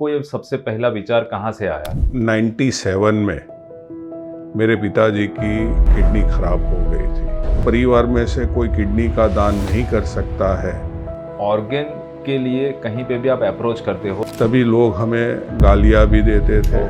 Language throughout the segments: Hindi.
आपको ये सबसे पहला विचार कहाँ से आया? 97 में मेरे पिताजी की किडनी खराब हो गई थी। परिवार में से कोई किडनी का दान नहीं कर सकता है। ऑर्गन के लिए कहीं पे भी आप अप्रोच करते हो, तभी लोग हमें गालियाँ भी देते थे,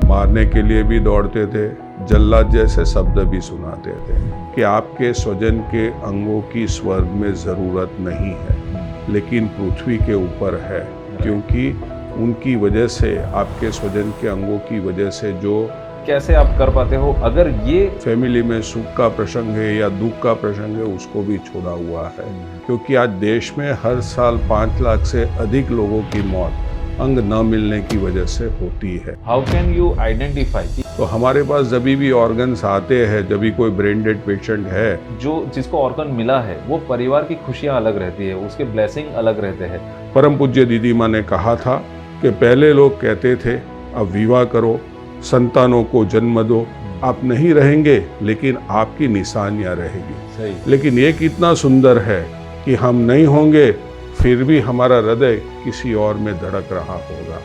मारने के लिए भी दौड़ते थे, जल्लाद जैसे शब्द भी सुनाते थे कि आपके स्वजन के अंगों की स्वर्ग में ज़रूरत नहीं है, लेकिन पृथ्वी के ऊपर है, क्योंकि उनकी वजह से, आपके स्वजन के अंगों की वजह से जो कैसे आप कर पाते हो? अगर ये फैमिली में सुख का प्रसंग है या दुख का प्रसंग है, उसको भी छोड़ा हुआ है, क्योंकि आज देश में हर साल 5 लाख से अधिक लोगों की मौत अंग न मिलने की वजह से होती है। How can you identify? तो हमारे पास जब भी ऑर्गन्स आते हैं, जब भी कोई ब्रेन डेड पेशेंट है, जो जिसको ऑर्गन मिला है वो परिवार की खुशियां अलग रहती है, उसके ब्लेसिंग अलग रहते हैं। परम पूज्य दीदी माँ ने कहा था कि पहले लोग कहते थे अब विवाह करो, संतानों को जन्म दो, आप नहीं रहेंगे लेकिन आपकी निशानियां रहेगी। सही। लेकिन ये कितना सुंदर है कि हम नहीं होंगे फिर भी हमारा हृदय किसी और में धड़क रहा होगा।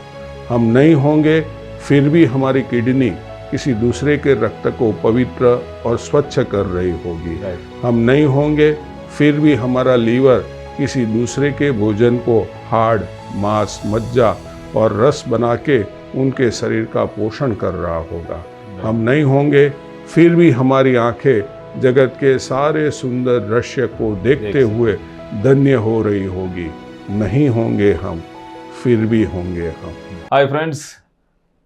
हम नहीं होंगे फिर भी हमारी किडनी किसी दूसरे के रक्त को पवित्र और स्वच्छ कर रही होगी। हम नहीं होंगे फिर भी हमारा लीवर किसी दूसरे के भोजन को हाड़, मांस, मज्जा और रस बना के उनके शरीर का पोषण कर रहा होगा। हम नहीं होंगे फिर भी हमारी आंखें जगत के सारे सुंदर दृश्य को देखते हुए धन्य हो रही होगी। नहीं होंगे हम फिर भी होंगे हम। हाय फ्रेंड्स,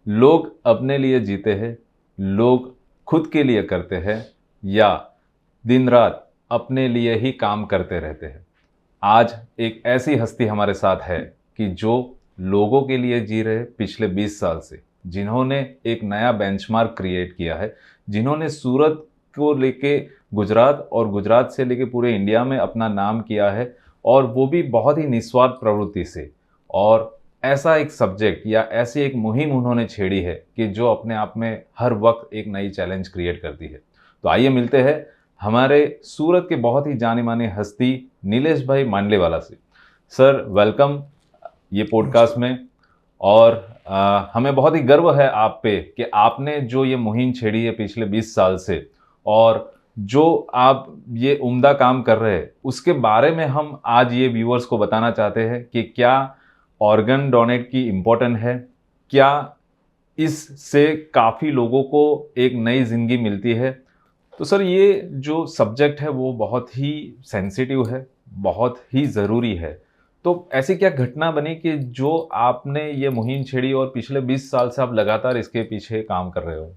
लोग अपने लिए जीते हैं, लोग खुद के लिए करते हैं या दिन रात अपने लिए ही काम करते रहते हैं। आज एक ऐसी हस्ती हमारे साथ है कि जो लोगों के लिए जी रहे पिछले 20 साल से, जिन्होंने एक नया बेंचमार्क क्रिएट किया है, जिन्होंने सूरत को लेके गुजरात और गुजरात से लेके पूरे इंडिया में अपना नाम किया है, और वो भी बहुत ही निस्वार्थ प्रवृत्ति से। और ऐसा एक सब्जेक्ट या ऐसी एक मुहिम उन्होंने छेड़ी है कि जो अपने आप में हर वक्त एक नई चैलेंज क्रिएट करती है। तो आइए मिलते हैं हमारे सूरत के बहुत ही जाने माने हस्ती नीलेश भाई मांडलेवाला से। सर वेलकम ये पॉडकास्ट में। और हमें बहुत ही गर्व है आप पे कि आपने जो ये मुहिम छेड़ी है पिछले 20 साल से, और जो आप ये उम्दा काम कर रहे हैं उसके बारे में हम आज ये व्यूअर्स को बताना चाहते हैं कि क्या ऑर्गन डोनेट की इम्पोर्टेंट है, क्या इससे काफ़ी लोगों को एक नई ज़िंदगी मिलती है। तो सर ये जो सब्जेक्ट है वो बहुत ही सेंसिटिव है, बहुत ही ज़रूरी है। तो ऐसी क्या घटना बनी कि जो आपने ये मुहिम छेड़ी और पिछले 20 साल से आप लगातार इसके पीछे काम कर रहे हो?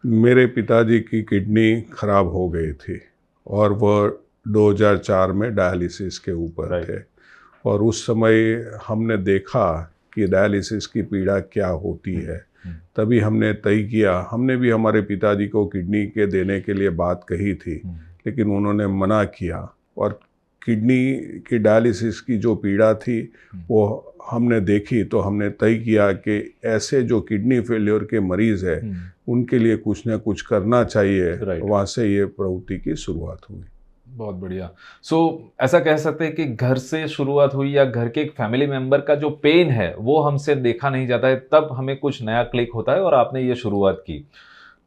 मेरे पिताजी की किडनी खराब हो गई थी और वह 2004 में डायलिसिस के ऊपर थे, और उस समय हमने देखा कि डायलिसिस की पीड़ा क्या होती है। तभी हमने तय किया, हमने भी हमारे पिताजी को किडनी के देने के लिए बात कही थी, लेकिन उन्होंने मना किया। और किडनी की डायलिसिस की जो पीड़ा थी वो हमने देखी, तो हमने तय किया कि ऐसे जो किडनी फेलियर के मरीज़ है उनके लिए कुछ ना कुछ करना चाहिए। वहाँ से ये प्रवृत्ति की शुरुआत हुई। बहुत बढ़िया। ऐसा कह सकते हैं कि घर से शुरुआत हुई, या घर के एक फैमिली मेंबर का जो पेन है वो हमसे देखा नहीं जाता है, तब हमें कुछ नया क्लिक होता है और आपने ये शुरुआत की।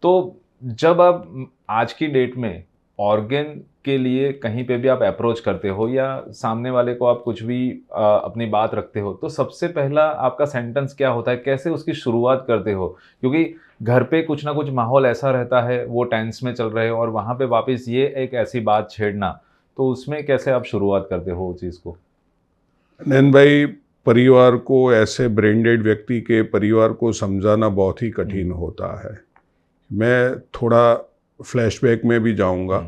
तो जब आप आज की डेट में ऑर्गन के लिए कहीं पे भी आप अप्रोच करते हो या सामने वाले को आप कुछ भी अपनी बात रखते हो, तो सबसे पहला आपका सेंटेंस क्या होता है, कैसे उसकी शुरुआत करते हो? क्योंकि घर पे कुछ ना कुछ माहौल ऐसा रहता है, वो टेंस में चल रहे हो, और वहाँ पे वापस ये एक ऐसी बात छेड़ना, तो उसमें कैसे आप शुरुआत करते हो उस चीज़ को? नैन भाई, परिवार को, ऐसे ब्रेन-डेड व्यक्ति के परिवार को समझाना बहुत ही कठिन होता है। मैं थोड़ा फ्लैशबैक में भी जाऊंगा।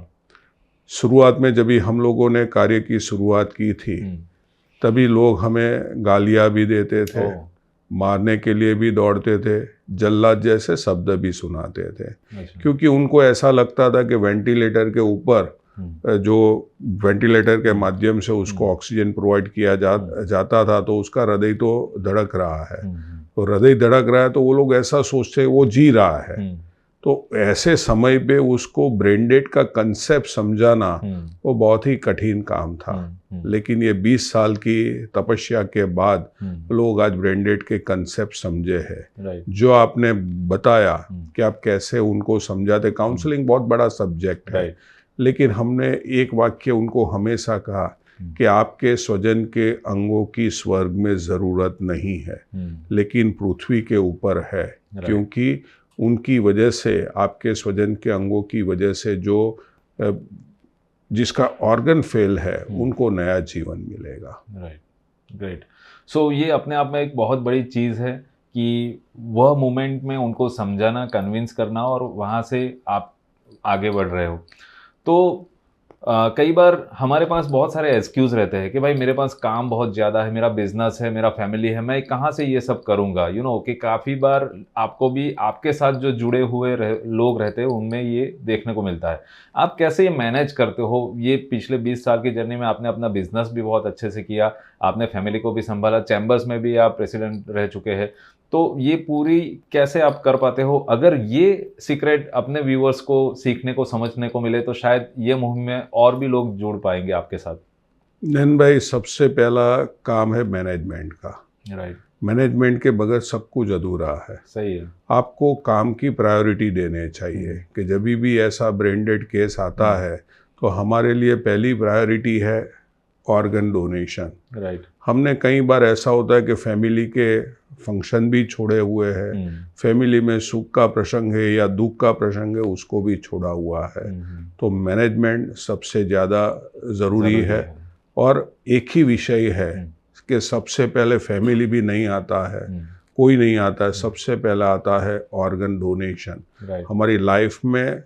शुरुआत में जब भी हम लोगों ने कार्य की शुरुआत की थी, तभी लोग हमें गालियाँ भी देते थे, मारने के लिए भी दौड़ते थे, जल्लाद जैसे शब्द भी सुनाते थे। क्योंकि उनको ऐसा लगता था कि वेंटिलेटर के ऊपर जो वेंटिलेटर के माध्यम से उसको ऑक्सीजन प्रोवाइड किया जाता था, तो उसका हृदय तो धड़क रहा है। तो हृदय धड़क रहा है तो वो लोग ऐसा सोचते वो जी रहा है। तो ऐसे समय पे उसको ब्रेन डेड का कंसेप्ट समझाना वो बहुत ही कठिन काम था। लेकिन ये 20 साल की तपस्या के बाद लोग आज ब्रेन डेड के कंसेप्ट समझे हैं। जो आपने बताया कि आप कैसे उनको समझाते, काउंसलिंग बहुत बड़ा सब्जेक्ट है, लेकिन हमने एक वाक्य उनको हमेशा कहा कि आपके स्वजन के अंगों की स्वर्ग में ज़रूरत नहीं है, लेकिन पृथ्वी के ऊपर है, क्योंकि उनकी वजह से, आपके स्वजन के अंगों की वजह से जो जिसका ऑर्गन फेल है उनको नया जीवन मिलेगा। Right, great. सो ये अपने आप में एक बहुत बड़ी चीज़ है कि वह मोमेंट में उनको समझाना, कन्विंस करना, और वहाँ से आप आगे बढ़ रहे हो। तो कई बार हमारे पास बहुत सारे एक्सक्यूज़ रहते हैं कि भाई मेरे पास काम बहुत ज़्यादा है, मेरा बिजनेस है, मेरा फैमिली है, मैं कहाँ से ये सब करूँगा, कि काफ़ी बार आपको भी आपके साथ जो जुड़े हुए लोग रहते हैं उनमें ये देखने को मिलता है। आप कैसे ये मैनेज करते हो? ये पिछले 20 साल की जर्नी में आपने अपना बिजनेस भी बहुत अच्छे से किया, आपने फैमिली को भी संभाला, चैम्बर्स में भी आप प्रेसिडेंट रह चुके हैं, तो ये पूरी कैसे आप कर पाते हो? अगर ये सीक्रेट अपने व्यूअर्स को सीखने को, समझने को मिले तो शायद ये मुहिम में और भी लोग जुड़ पाएंगे आपके साथ। नैन भाई, सबसे पहला काम है मैनेजमेंट का। राइट। मैनेजमेंट के बगैर सब कुछ अधूरा है। सही है। आपको काम की प्रायोरिटी देने चाहिए कि जब भी ऐसा ब्रेन डेड केस आता है तो हमारे लिए पहली प्रायोरिटी है ऑर्गन डोनेशन। राइट। हमने कई बार ऐसा होता है कि फैमिली के फंक्शन भी छोड़े हुए हैं, फैमिली में सुख का प्रसंग है या दुख का प्रसंग है उसको भी छोड़ा हुआ है। तो मैनेजमेंट सबसे ज़्यादा ज़रूरी है। और एक ही विषय है कि सबसे पहले फैमिली भी नहीं आता है, कोई नहीं आता है, सबसे पहला आता है ऑर्गन डोनेशन। हमारी लाइफ में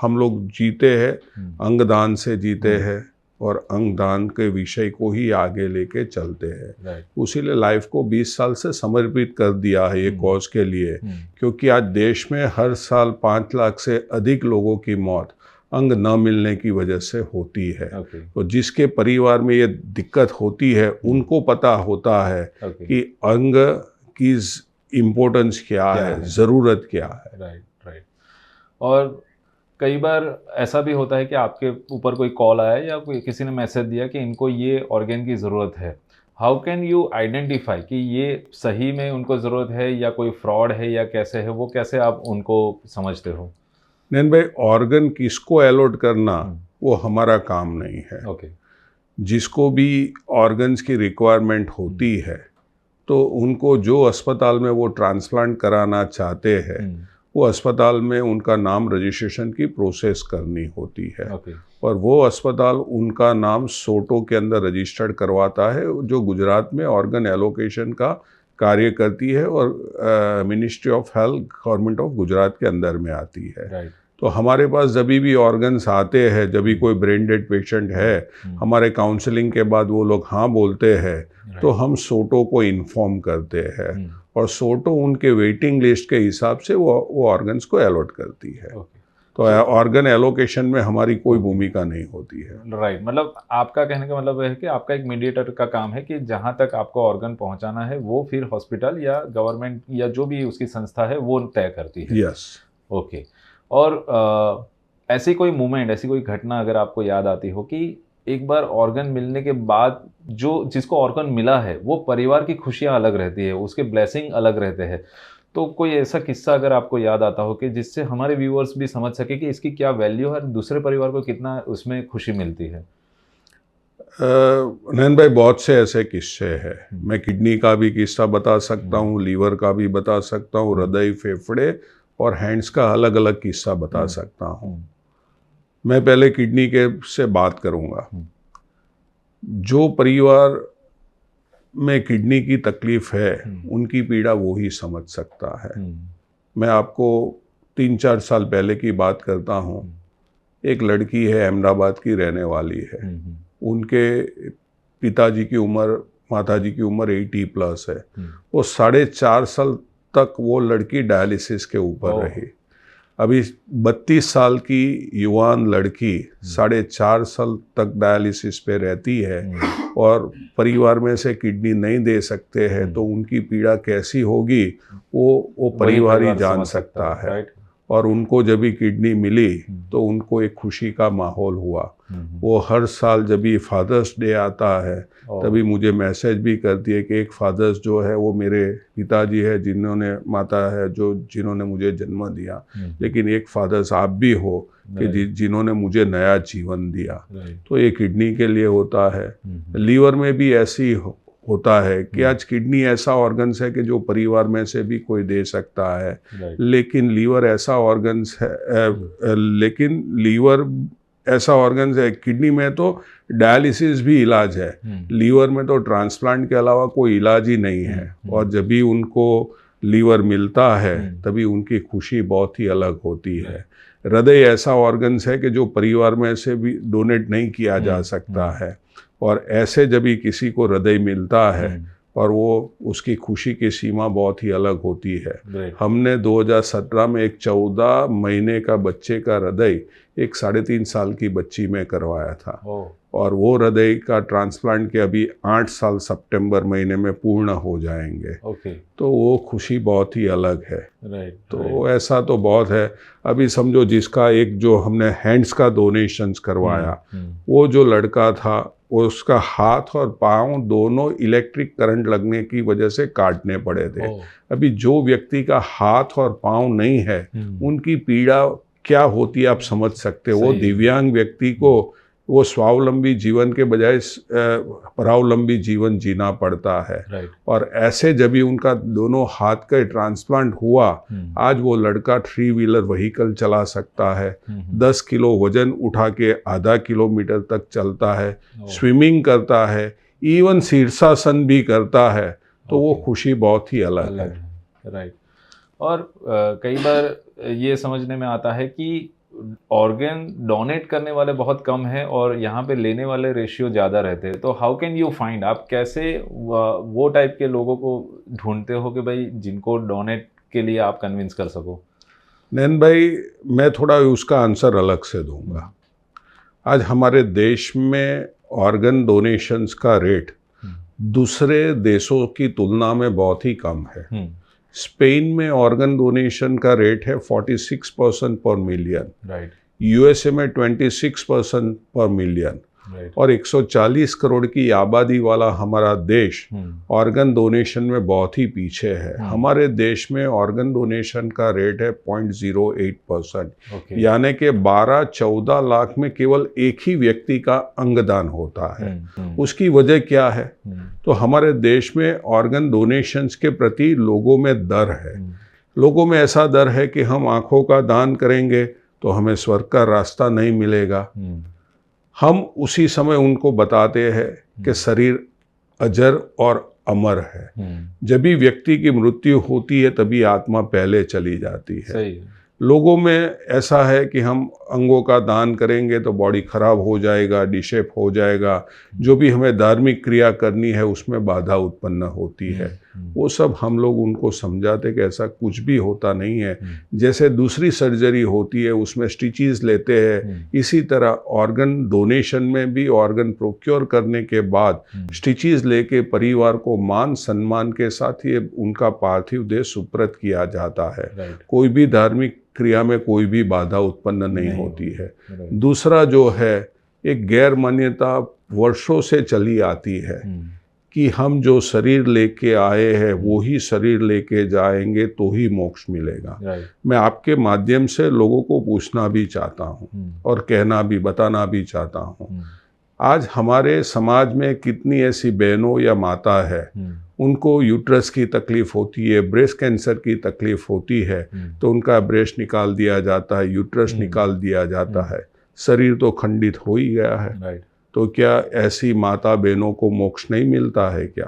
हम लोग जीते हैं, अंगदान से जीते हैं और अंगदान के विषय को ही आगे लेके चलते हैं। उसीलिए लाइफ को 20 साल से समर्पित कर दिया है ये कॉज के लिए, क्योंकि आज देश में हर साल 5 लाख से अधिक लोगों की मौत अंग न मिलने की वजह से होती है। तो जिसके परिवार में ये दिक्कत होती है उनको पता होता है कि अंग की इम्पोर्टेंस क्या है, ज़रूरत क्या है। राइट। और कई बार ऐसा भी होता है कि आपके ऊपर कोई कॉल आया या कोई किसी ने मैसेज दिया कि इनको ये ऑर्गन की ज़रूरत है। हाउ कैन यू आइडेंटिफाई कि ये सही में उनको ज़रूरत है या कोई फ्रॉड है या कैसे है, वो कैसे आप उनको समझते हो? नैन भाई, ऑर्गन किसको अलॉट करना वो हमारा काम नहीं है। ओके। जिसको भी ऑर्गन्स की रिक्वायरमेंट होती है तो उनको जो अस्पताल में वो ट्रांसप्लांट कराना चाहते हैं वो अस्पताल में उनका नाम रजिस्ट्रेशन की प्रोसेस करनी होती है। और वो अस्पताल उनका नाम सोटो के अंदर रजिस्टर्ड करवाता है, जो गुजरात में ऑर्गन एलोकेशन का कार्य करती है और ministry of health government of Gujarat के अंदर में आती है। तो हमारे पास जब भी ऑर्गन्स आते हैं, जब भी कोई ब्रेन डेड पेशेंट है, हमारे काउंसलिंग के बाद वो लोग हाँ बोलते हैं तो हम सोटो को इन्फॉर्म करते हैं और सोटो उनके वेटिंग लिस्ट के हिसाब से वो ऑर्गन्स को अलॉट करती है। तो ऑर्गन एलोकेशन में हमारी कोई भूमिका नहीं होती है। राइट। मतलब आपका कहने का मतलब है कि आपका एक मीडिएटर का काम है कि जहाँ तक आपको ऑर्गन पहुँचाना है वो फिर हॉस्पिटल या गवर्नमेंट या जो भी उसकी संस्था है वो तय करती है। यस। ओके। और ऐसी कोई मोमेंट, ऐसी कोई घटना अगर आपको याद आती हो कि एक बार ऑर्गन मिलने के बाद जिसको ऑर्गन मिला है वो परिवार की खुशियां अलग रहती है, उसके ब्लेसिंग अलग रहते हैं, तो कोई ऐसा किस्सा अगर आपको याद आता हो कि जिससे हमारे व्यूअर्स भी समझ सके कि इसकी क्या वैल्यू है और दूसरे परिवार को कितना उसमें खुशी मिलती है? नैन भाई, बहुत से ऐसे किस्से हैं। मैं किडनी का भी किस्सा बता सकता हूँ, लीवर का भी बता सकता हूँ, हृदय, फेफड़े और हैंड्स का अलग अलग किस्सा बता सकता हूँ। मैं पहले किडनी के से बात करूँगा। जो परिवार में किडनी की तकलीफ है उनकी पीड़ा वो ही समझ सकता है। मैं आपको 3-4 साल पहले की बात करता हूँ। एक लड़की है, अहमदाबाद की रहने वाली है। उनके पिताजी की उम्र, माताजी की उम्र 80+ है। वो 4.5 साल तक वो लड़की डायलिसिस के ऊपर रही। अभी 32 साल की युवान लड़की 4.5 साल तक डायलिसिस पे रहती है और परिवार में से किडनी नहीं दे सकते हैं, तो उनकी पीड़ा कैसी होगी वो परिवार ही जान सकता है। और उनको जब भी किडनी मिली तो उनको एक खुशी का माहौल हुआ। वो हर साल जब भी फादर्स डे आता है तभी मुझे मैसेज भी करती है कि एक फादर्स जो है वो मेरे पिताजी है माता है जिन्होंने मुझे जन्म दिया, लेकिन एक फादर्स आप भी हो कि जिन्होंने मुझे नया जीवन दिया। तो ये किडनी के लिए होता है। लीवर में भी ऐसी होता है कि आज किडनी ऐसा ऑर्गन्स है कि जो परिवार में से भी कोई दे सकता है, लेकिन लीवर ऐसा ऑर्गन्स है किडनी में तो डायलिसिस भी इलाज है, लीवर में तो ट्रांसप्लांट के अलावा कोई इलाज ही नहीं है। और जब भी उनको लीवर मिलता है तभी उनकी खुशी बहुत ही अलग होती है। हृदय ऐसा ऑर्गन्स है कि जो परिवार में से भी डोनेट नहीं किया जा सकता है, और ऐसे जब भी किसी को हृदय मिलता है और वो उसकी खुशी की सीमा बहुत ही अलग होती है। हमने 2017 में एक 14 महीने का बच्चे का हृदय एक 3.5 साल की बच्ची में करवाया था, और वो हृदय का ट्रांसप्लांट के अभी 8 साल सितंबर महीने में पूर्ण हो जाएंगे। तो वो खुशी बहुत ही अलग है। तो ऐसा तो बहुत है। अभी समझो जिसका एक जो हमने हैंड्स का डोनेशंस करवाया, वो जो लड़का था उसका हाथ और पाँव दोनों इलेक्ट्रिक करंट लगने की वजह से काटने पड़े थे। अभी जो व्यक्ति का हाथ और पाँव नहीं है उनकी पीड़ा क्या होती है आप समझ सकते हो। वो दिव्यांग व्यक्ति को वो स्वावलंबी जीवन के बजाय परावलंबी जीवन जीना पड़ता है। और ऐसे जब भी उनका दोनों हाथ का ट्रांसप्लांट हुआ, आज वो लड़का 3 व्हीलर व्हीकल चला सकता है, 10 किलो वजन उठा के आधा किलोमीटर तक चलता है, स्विमिंग करता है, इवन शीर्षासन भी करता है। तो वो खुशी बहुत ही अलग है। राइट। और कई बार ये समझने में आता है कि ऑर्गन डोनेट करने वाले बहुत कम हैं और यहाँ पे लेने वाले रेशियो ज़्यादा रहते हैं। तो हाउ कैन यू फाइंड, आप कैसे वो टाइप के लोगों को ढूंढते हो कि भाई जिनको डोनेट के लिए आप कन्विंस कर सको? नैन भाई, मैं थोड़ा उसका आंसर अलग से दूंगा। आज हमारे देश में ऑर्गन डोनेशंस का रेट दूसरे देशों की तुलना में बहुत ही कम है। स्पेन में ऑर्गन डोनेशन का रेट है 46% पर मिलियन, यूएसए में 26% पर मिलियन, और 140 करोड़ की आबादी वाला हमारा देश ऑर्गन डोनेशन में बहुत ही पीछे है। हमारे देश में ऑर्गन डोनेशन का रेट है 0.08%, यानी कि 12-14 लाख में केवल एक ही व्यक्ति का अंगदान होता है। उसकी वजह क्या है? तो हमारे देश में ऑर्गन डोनेशंस के प्रति लोगों में डर है। लोगों में ऐसा डर है कि हम आंखों का दान करेंगे तो हमें स्वर्ग का रास्ता नहीं मिलेगा। हम उसी समय उनको बताते हैं कि शरीर अजर और अमर है। जब भी व्यक्ति की मृत्यु होती है तभी आत्मा पहले चली जाती है। सही है। लोगों में ऐसा है कि हम अंगों का दान करेंगे तो बॉडी खराब हो जाएगा, डिशेप हो जाएगा, जो भी हमें धार्मिक क्रिया करनी है उसमें बाधा उत्पन्न होती है। वो सब हम लोग उनको समझाते कि ऐसा कुछ भी होता नहीं है। जैसे दूसरी सर्जरी होती है उसमें स्टिचेस लेते हैं, इसी तरह ऑर्गन डोनेशन में भी ऑर्गन प्रोक्योर करने के बाद स्टिचेस लेके परिवार को मान सम्मान के साथ ही उनका पार्थिव देह सुपुर्द किया जाता है। कोई भी धार्मिक क्रिया में कोई भी बाधा उत्पन्न नहीं होती है। दूसरा जो है, एक गैर मान्यता वर्षों से चली आती है कि हम जो शरीर लेके आए हैं वो ही शरीर लेके जाएंगे तो ही मोक्ष मिलेगा। मैं आपके माध्यम से लोगों को पूछना भी चाहता हूँ और बताना भी चाहता हूँ, आज हमारे समाज में कितनी ऐसी बहनों या माता है उनको यूट्रस की तकलीफ होती है, ब्रेस्ट कैंसर की तकलीफ होती है, तो उनका ब्रेस्ट निकाल दिया जाता है, यूट्रस निकाल दिया जाता है, शरीर तो खंडित हो ही गया है। तो क्या ऐसी माता बहनों को मोक्ष नहीं मिलता है क्या?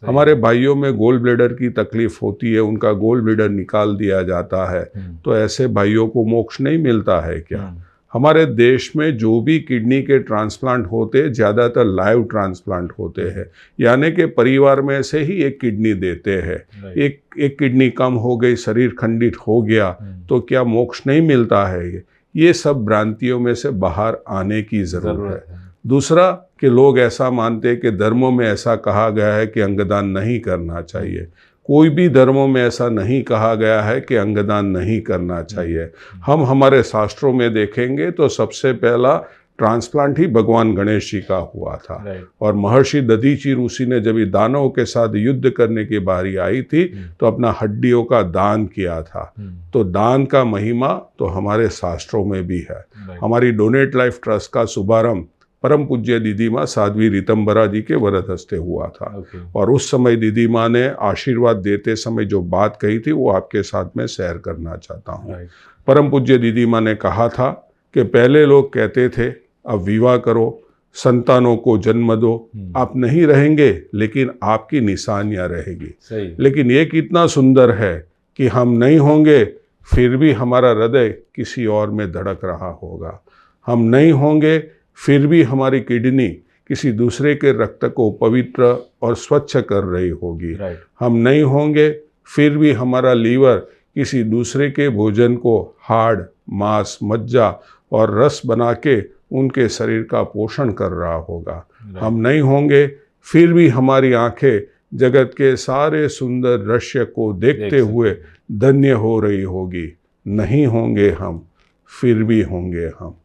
हमारे भाइयों में गोल ब्लैडर की तकलीफ होती है, उनका गोल ब्लैडर निकाल दिया जाता है, तो ऐसे भाइयों को मोक्ष नहीं मिलता है क्या? हमारे देश में जो भी किडनी के ट्रांसप्लांट होते हैं ज़्यादातर लाइव ट्रांसप्लांट होते हैं, यानी कि परिवार में से ही एक किडनी देते हैं। एक किडनी कम हो गई, शरीर खंडित हो गया, तो क्या मोक्ष नहीं मिलता है? ये सब भ्रांतियों में से बाहर आने की ज़रूरत है। दूसरा कि लोग ऐसा मानते हैं कि धर्मों में ऐसा कहा गया है कि अंगदान नहीं करना चाहिए। कोई भी धर्मों में ऐसा नहीं कहा गया है कि अंगदान नहीं करना चाहिए। हम हमारे शास्त्रों में देखेंगे तो सबसे पहला ट्रांसप्लांट ही भगवान गणेश जी का हुआ था। और महर्षि दधीची ऋषि ने जब दानवों के साथ युद्ध करने की बारी आई थी तो अपना हड्डियों का दान किया था। तो दान का महिमा तो हमारे शास्त्रों में भी है। हमारी डोनेट लाइफ ट्रस्ट का शुभारंभ परम पूज्य दीदी माँ साध्वी रीतम्बरा जी के वरद हस्ते हुआ था। और उस समय दीदी माँ ने आशीर्वाद देते समय जो बात कही थी वो आपके साथ में शेयर करना चाहता हूँ। परम पूज्य दीदी माँ ने कहा था कि पहले लोग कहते थे अब विवाह करो, संतानों को जन्म दो, आप नहीं रहेंगे लेकिन आपकी निशानियां रहेगी। लेकिन ये कितना सुंदर है कि हम नहीं होंगे फिर भी हमारा हृदय किसी और में धड़क रहा होगा। हम नहीं होंगे फिर भी हमारी किडनी किसी दूसरे के रक्त को पवित्र और स्वच्छ कर रही होगी। हम नहीं होंगे फिर भी हमारा लीवर किसी दूसरे के भोजन को हाड़, मांस, मज्जा और रस बना के उनके शरीर का पोषण कर रहा होगा। हम नहीं होंगे फिर भी हमारी आंखें जगत के सारे सुंदर दृश्य को देखते हुए धन्य हो रही होगी। नहीं होंगे हम फिर भी होंगे हम।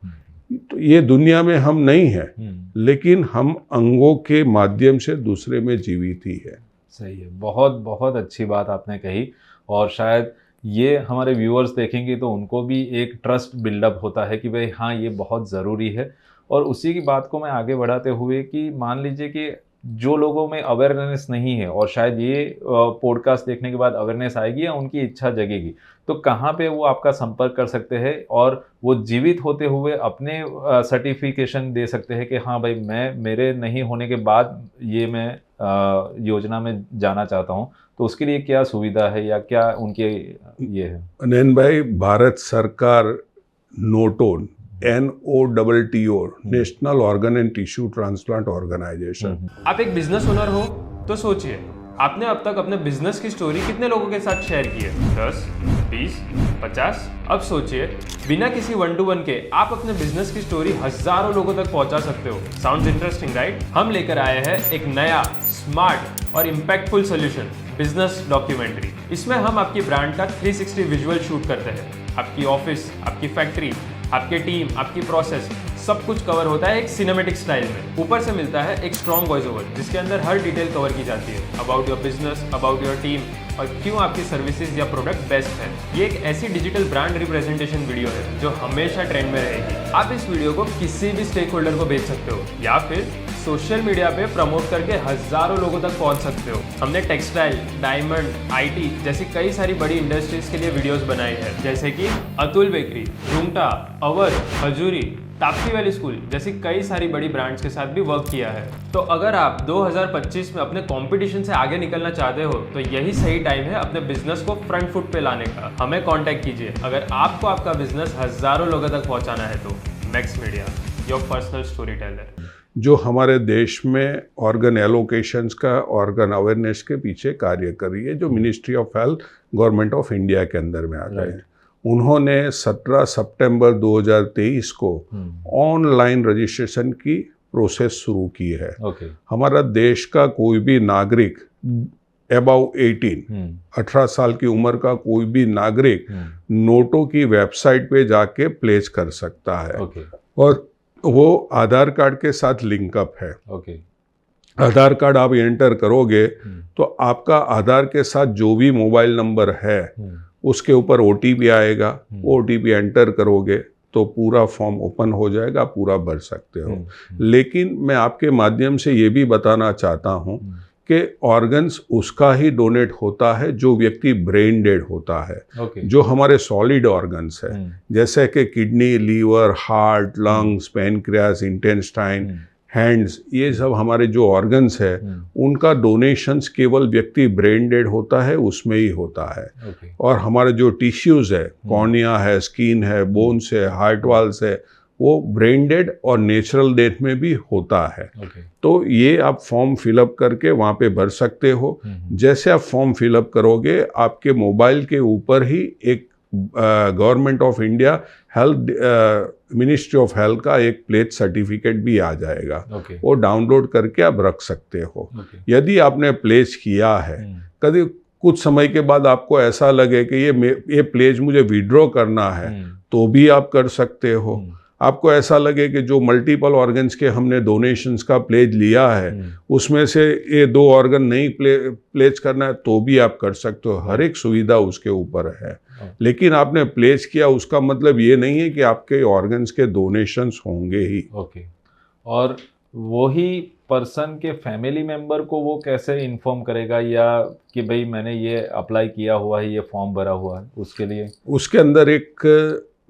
तो ये दुनिया में हम नहीं हैं लेकिन हम अंगों के माध्यम से दूसरे में जीवित ही है। सही है, बहुत बहुत अच्छी बात आपने कही। और शायद ये हमारे व्यूअर्स देखेंगे तो उनको भी एक ट्रस्ट बिल्डअप होता है कि भाई हाँ ये बहुत ज़रूरी है। और उसी की बात को मैं आगे बढ़ाते हुए कि मान लीजिए कि जो लोगों में अवेयरनेस नहीं है और शायद ये पॉडकास्ट देखने के बाद अवेयरनेस आएगी या उनकी इच्छा जगेगी, तो कहाँ पे वो आपका संपर्क कर सकते हैं और वो जीवित होते हुए अपने सर्टिफिकेशन दे सकते हैं कि हाँ भाई मैं मेरे नहीं होने के बाद ये मैं योजना में जाना चाहता हूँ, तो उसके लिए क्या सुविधा है या क्या उनके ये है? नैन भाई, भारत सरकार नोटोन NOTTO national organ and tissue transplant organisation. आप एक बिजनेस ओनर हो तो सोचिए आपने अब तक अपने बिजनेस की स्टोरी कितने लोगों के साथ शेयर की है? 10, 20, 50? अब सोचिए बिना किसी 1-to-1 के आप अपने बिजनेस की स्टोरी हजारों लोगों तक पहुंचा सकते हो। Sounds interesting right? हम लेकर आए हैं एक नया स्मार्ट और इम्पैक्टफुल सोल्यूशन, बिजनेस डॉक्यूमेंट्री। इसमें हम आपकी ब्रांड का 360 विजुअल शूट करते हैं। आपकी ऑफिस, आपकी फैक्ट्री, आपके टीम, आपकी प्रोसेस, सब कुछ कवर होता है एक सिनेमैटिक स्टाइल में। ऊपर से मिलता है एक स्ट्रॉन्ग वॉइस ओवर जिसके अंदर हर डिटेल कवर की जाती है about your business, about your team और क्यों आपकी सर्विसेज या प्रोडक्ट बेस्ट है। ये एक ऐसी डिजिटल ब्रांड रिप्रेजेंटेशन वीडियो है जो हमेशा ट्रेंड में रहेगी। आप इस वीडियो को किसी भी स्टेक होल्डर को भेज सकते हो या फिर सोशल मीडिया पे प्रमोट करके हजारों लोगों तक पहुंच सकते हो। हमने टेक्सटाइल, डायमंड, IT जैसी कई सारी बड़ी इंडस्ट्रीज के लिए वीडियोस बनाए हैं, जैसे कि अतुल बेकरी, रूंगटा, अवध, हजूरी, ताप्ती वैली स्कूल जैसी कई सारी बड़ी ब्रांड्स के साथ भी वर्क किया है। तो अगर आप 2025 में अपने कंपटीशन से आगे निकलना चाहते हो तो यही सही टाइम है अपने बिजनेस को फ्रंट फुट पे लाने का। हमें कांटेक्ट कीजिए अगर आपको आपका बिजनेस हजारों लोगों तक पहुंचाना है तो। Max media, your personal story teller. जो हमारे देश में ऑर्गन एलोकेशंस का, ऑर्गन अवेयरनेस के पीछे कार्य कर रही है, जो ministry of health government of India के अंदर में आता है। उन्होंने 17 सितंबर 2023 को ऑनलाइन रजिस्ट्रेशन की प्रोसेस शुरू की है। हमारा देश का कोई भी नागरिक अबाउ 18 साल की उम्र का कोई भी नागरिक नोटो की वेबसाइट पे जाके प्लेस कर सकता है। और वो आधार कार्ड के साथ लिंकअप है। आधार कार्ड आप एंटर करोगे तो आपका आधार के साथ जो भी मोबाइल नंबर है उसके ऊपर OTP आएगा। OTP एंटर करोगे तो पूरा फॉर्म ओपन हो जाएगा, पूरा भर सकते हो। लेकिन मैं आपके माध्यम से ये भी बताना चाहता हूँ कि ऑर्गन्स उसका ही डोनेट होता है जो व्यक्ति ब्रेन डेड होता है। जो हमारे सॉलिड ऑर्गन्स है जैसे कि kidney, liver, heart, lungs, pancreas, intestine, hands, ये सब हमारे जो ऑर्गन्स है उनका डोनेशंस केवल व्यक्ति ब्रेन डेड होता है उसमें ही होता है। और हमारे जो टिश्यूज है, कॉर्निया है, स्किन है, बोन्स है, हार्ट वाल्स है, वो ब्रेन डेड और नेचुरल डेथ में भी होता है। तो ये आप फॉर्म फिलअप करके वहाँ पे भर सकते हो। जैसे आप फॉर्म फिलअप करोगे आपके मोबाइल के ऊपर ही एक government of India health ministry of health का एक प्लेस सर्टिफिकेट भी आ जाएगा। वो डाउनलोड करके आप रख सकते हो। यदि आपने प्लेस किया है, कभी कुछ समय के बाद आपको ऐसा लगे कि ये प्लेज मुझे विड्रॉ करना है, तो भी आप कर सकते हो। आपको ऐसा लगे कि जो मल्टीपल ऑर्गन्स के हमने डोनेशंस का प्लेज लिया है उसमें से ये 2 ऑर्गन नहीं प्लेज करना है, तो भी आप कर सकते हो। हर एक सुविधा उसके ऊपर है। लेकिन आपने प्लेज किया उसका मतलब ये नहीं है कि आपके ऑर्गन्स के डोनेशंस होंगे ही। ओके। और वही पर्सन के फैमिली मेंबर को वो कैसे इन्फॉर्म करेगा, या कि भाई मैंने ये अप्लाई किया हुआ है, ये फॉर्म भरा हुआ है, उसके लिए? उसके अंदर एक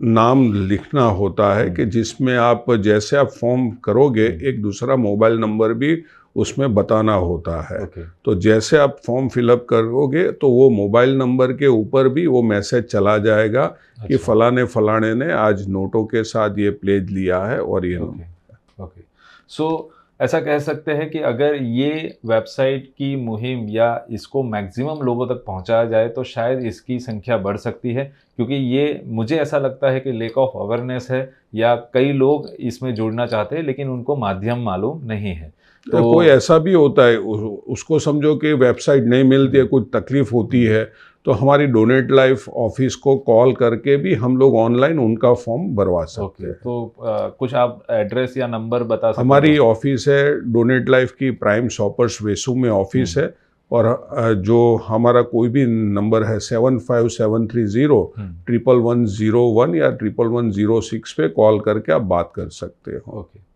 नाम लिखना होता है कि जिसमें आप जैसे आप फॉर्म करोगे एक दूसरा मोबाइल नंबर भी उसमें बताना होता है। तो जैसे आप फॉर्म फिलअप करोगे तो वो मोबाइल नंबर के ऊपर भी वो मैसेज चला जाएगा कि फलाने ने आज नोटों के साथ ये प्लेज लिया है और ये ओके। सो ऐसा कह सकते हैं कि अगर ये वेबसाइट की मुहिम या इसको मैक्सिमम लोगों तक पहुंचाया जाए तो शायद इसकी संख्या बढ़ सकती है, क्योंकि ये मुझे ऐसा लगता है कि लेक ऑफ अवेयरनेस है, या कई लोग इसमें जुड़ना चाहते हैं लेकिन उनको माध्यम मालूम नहीं है। तो कोई ऐसा भी होता है, उसको समझो कि वेबसाइट नहीं मिलती है, कुछ तकलीफ होती है, तो हमारी डोनेट लाइफ ऑफिस को कॉल करके भी हम लोग ऑनलाइन उनका फॉर्म भरवा सकते हैं। तो कुछ आप एड्रेस या नंबर बता सकते हैं? हमारी ऑफिस है डोनेट लाइफ की प्राइम शॉपर्स वेसू में ऑफिस है, और जो हमारा कोई भी नंबर है 7573011101 या 1106 पे कॉल करके आप बात कर सकते हो। ओके।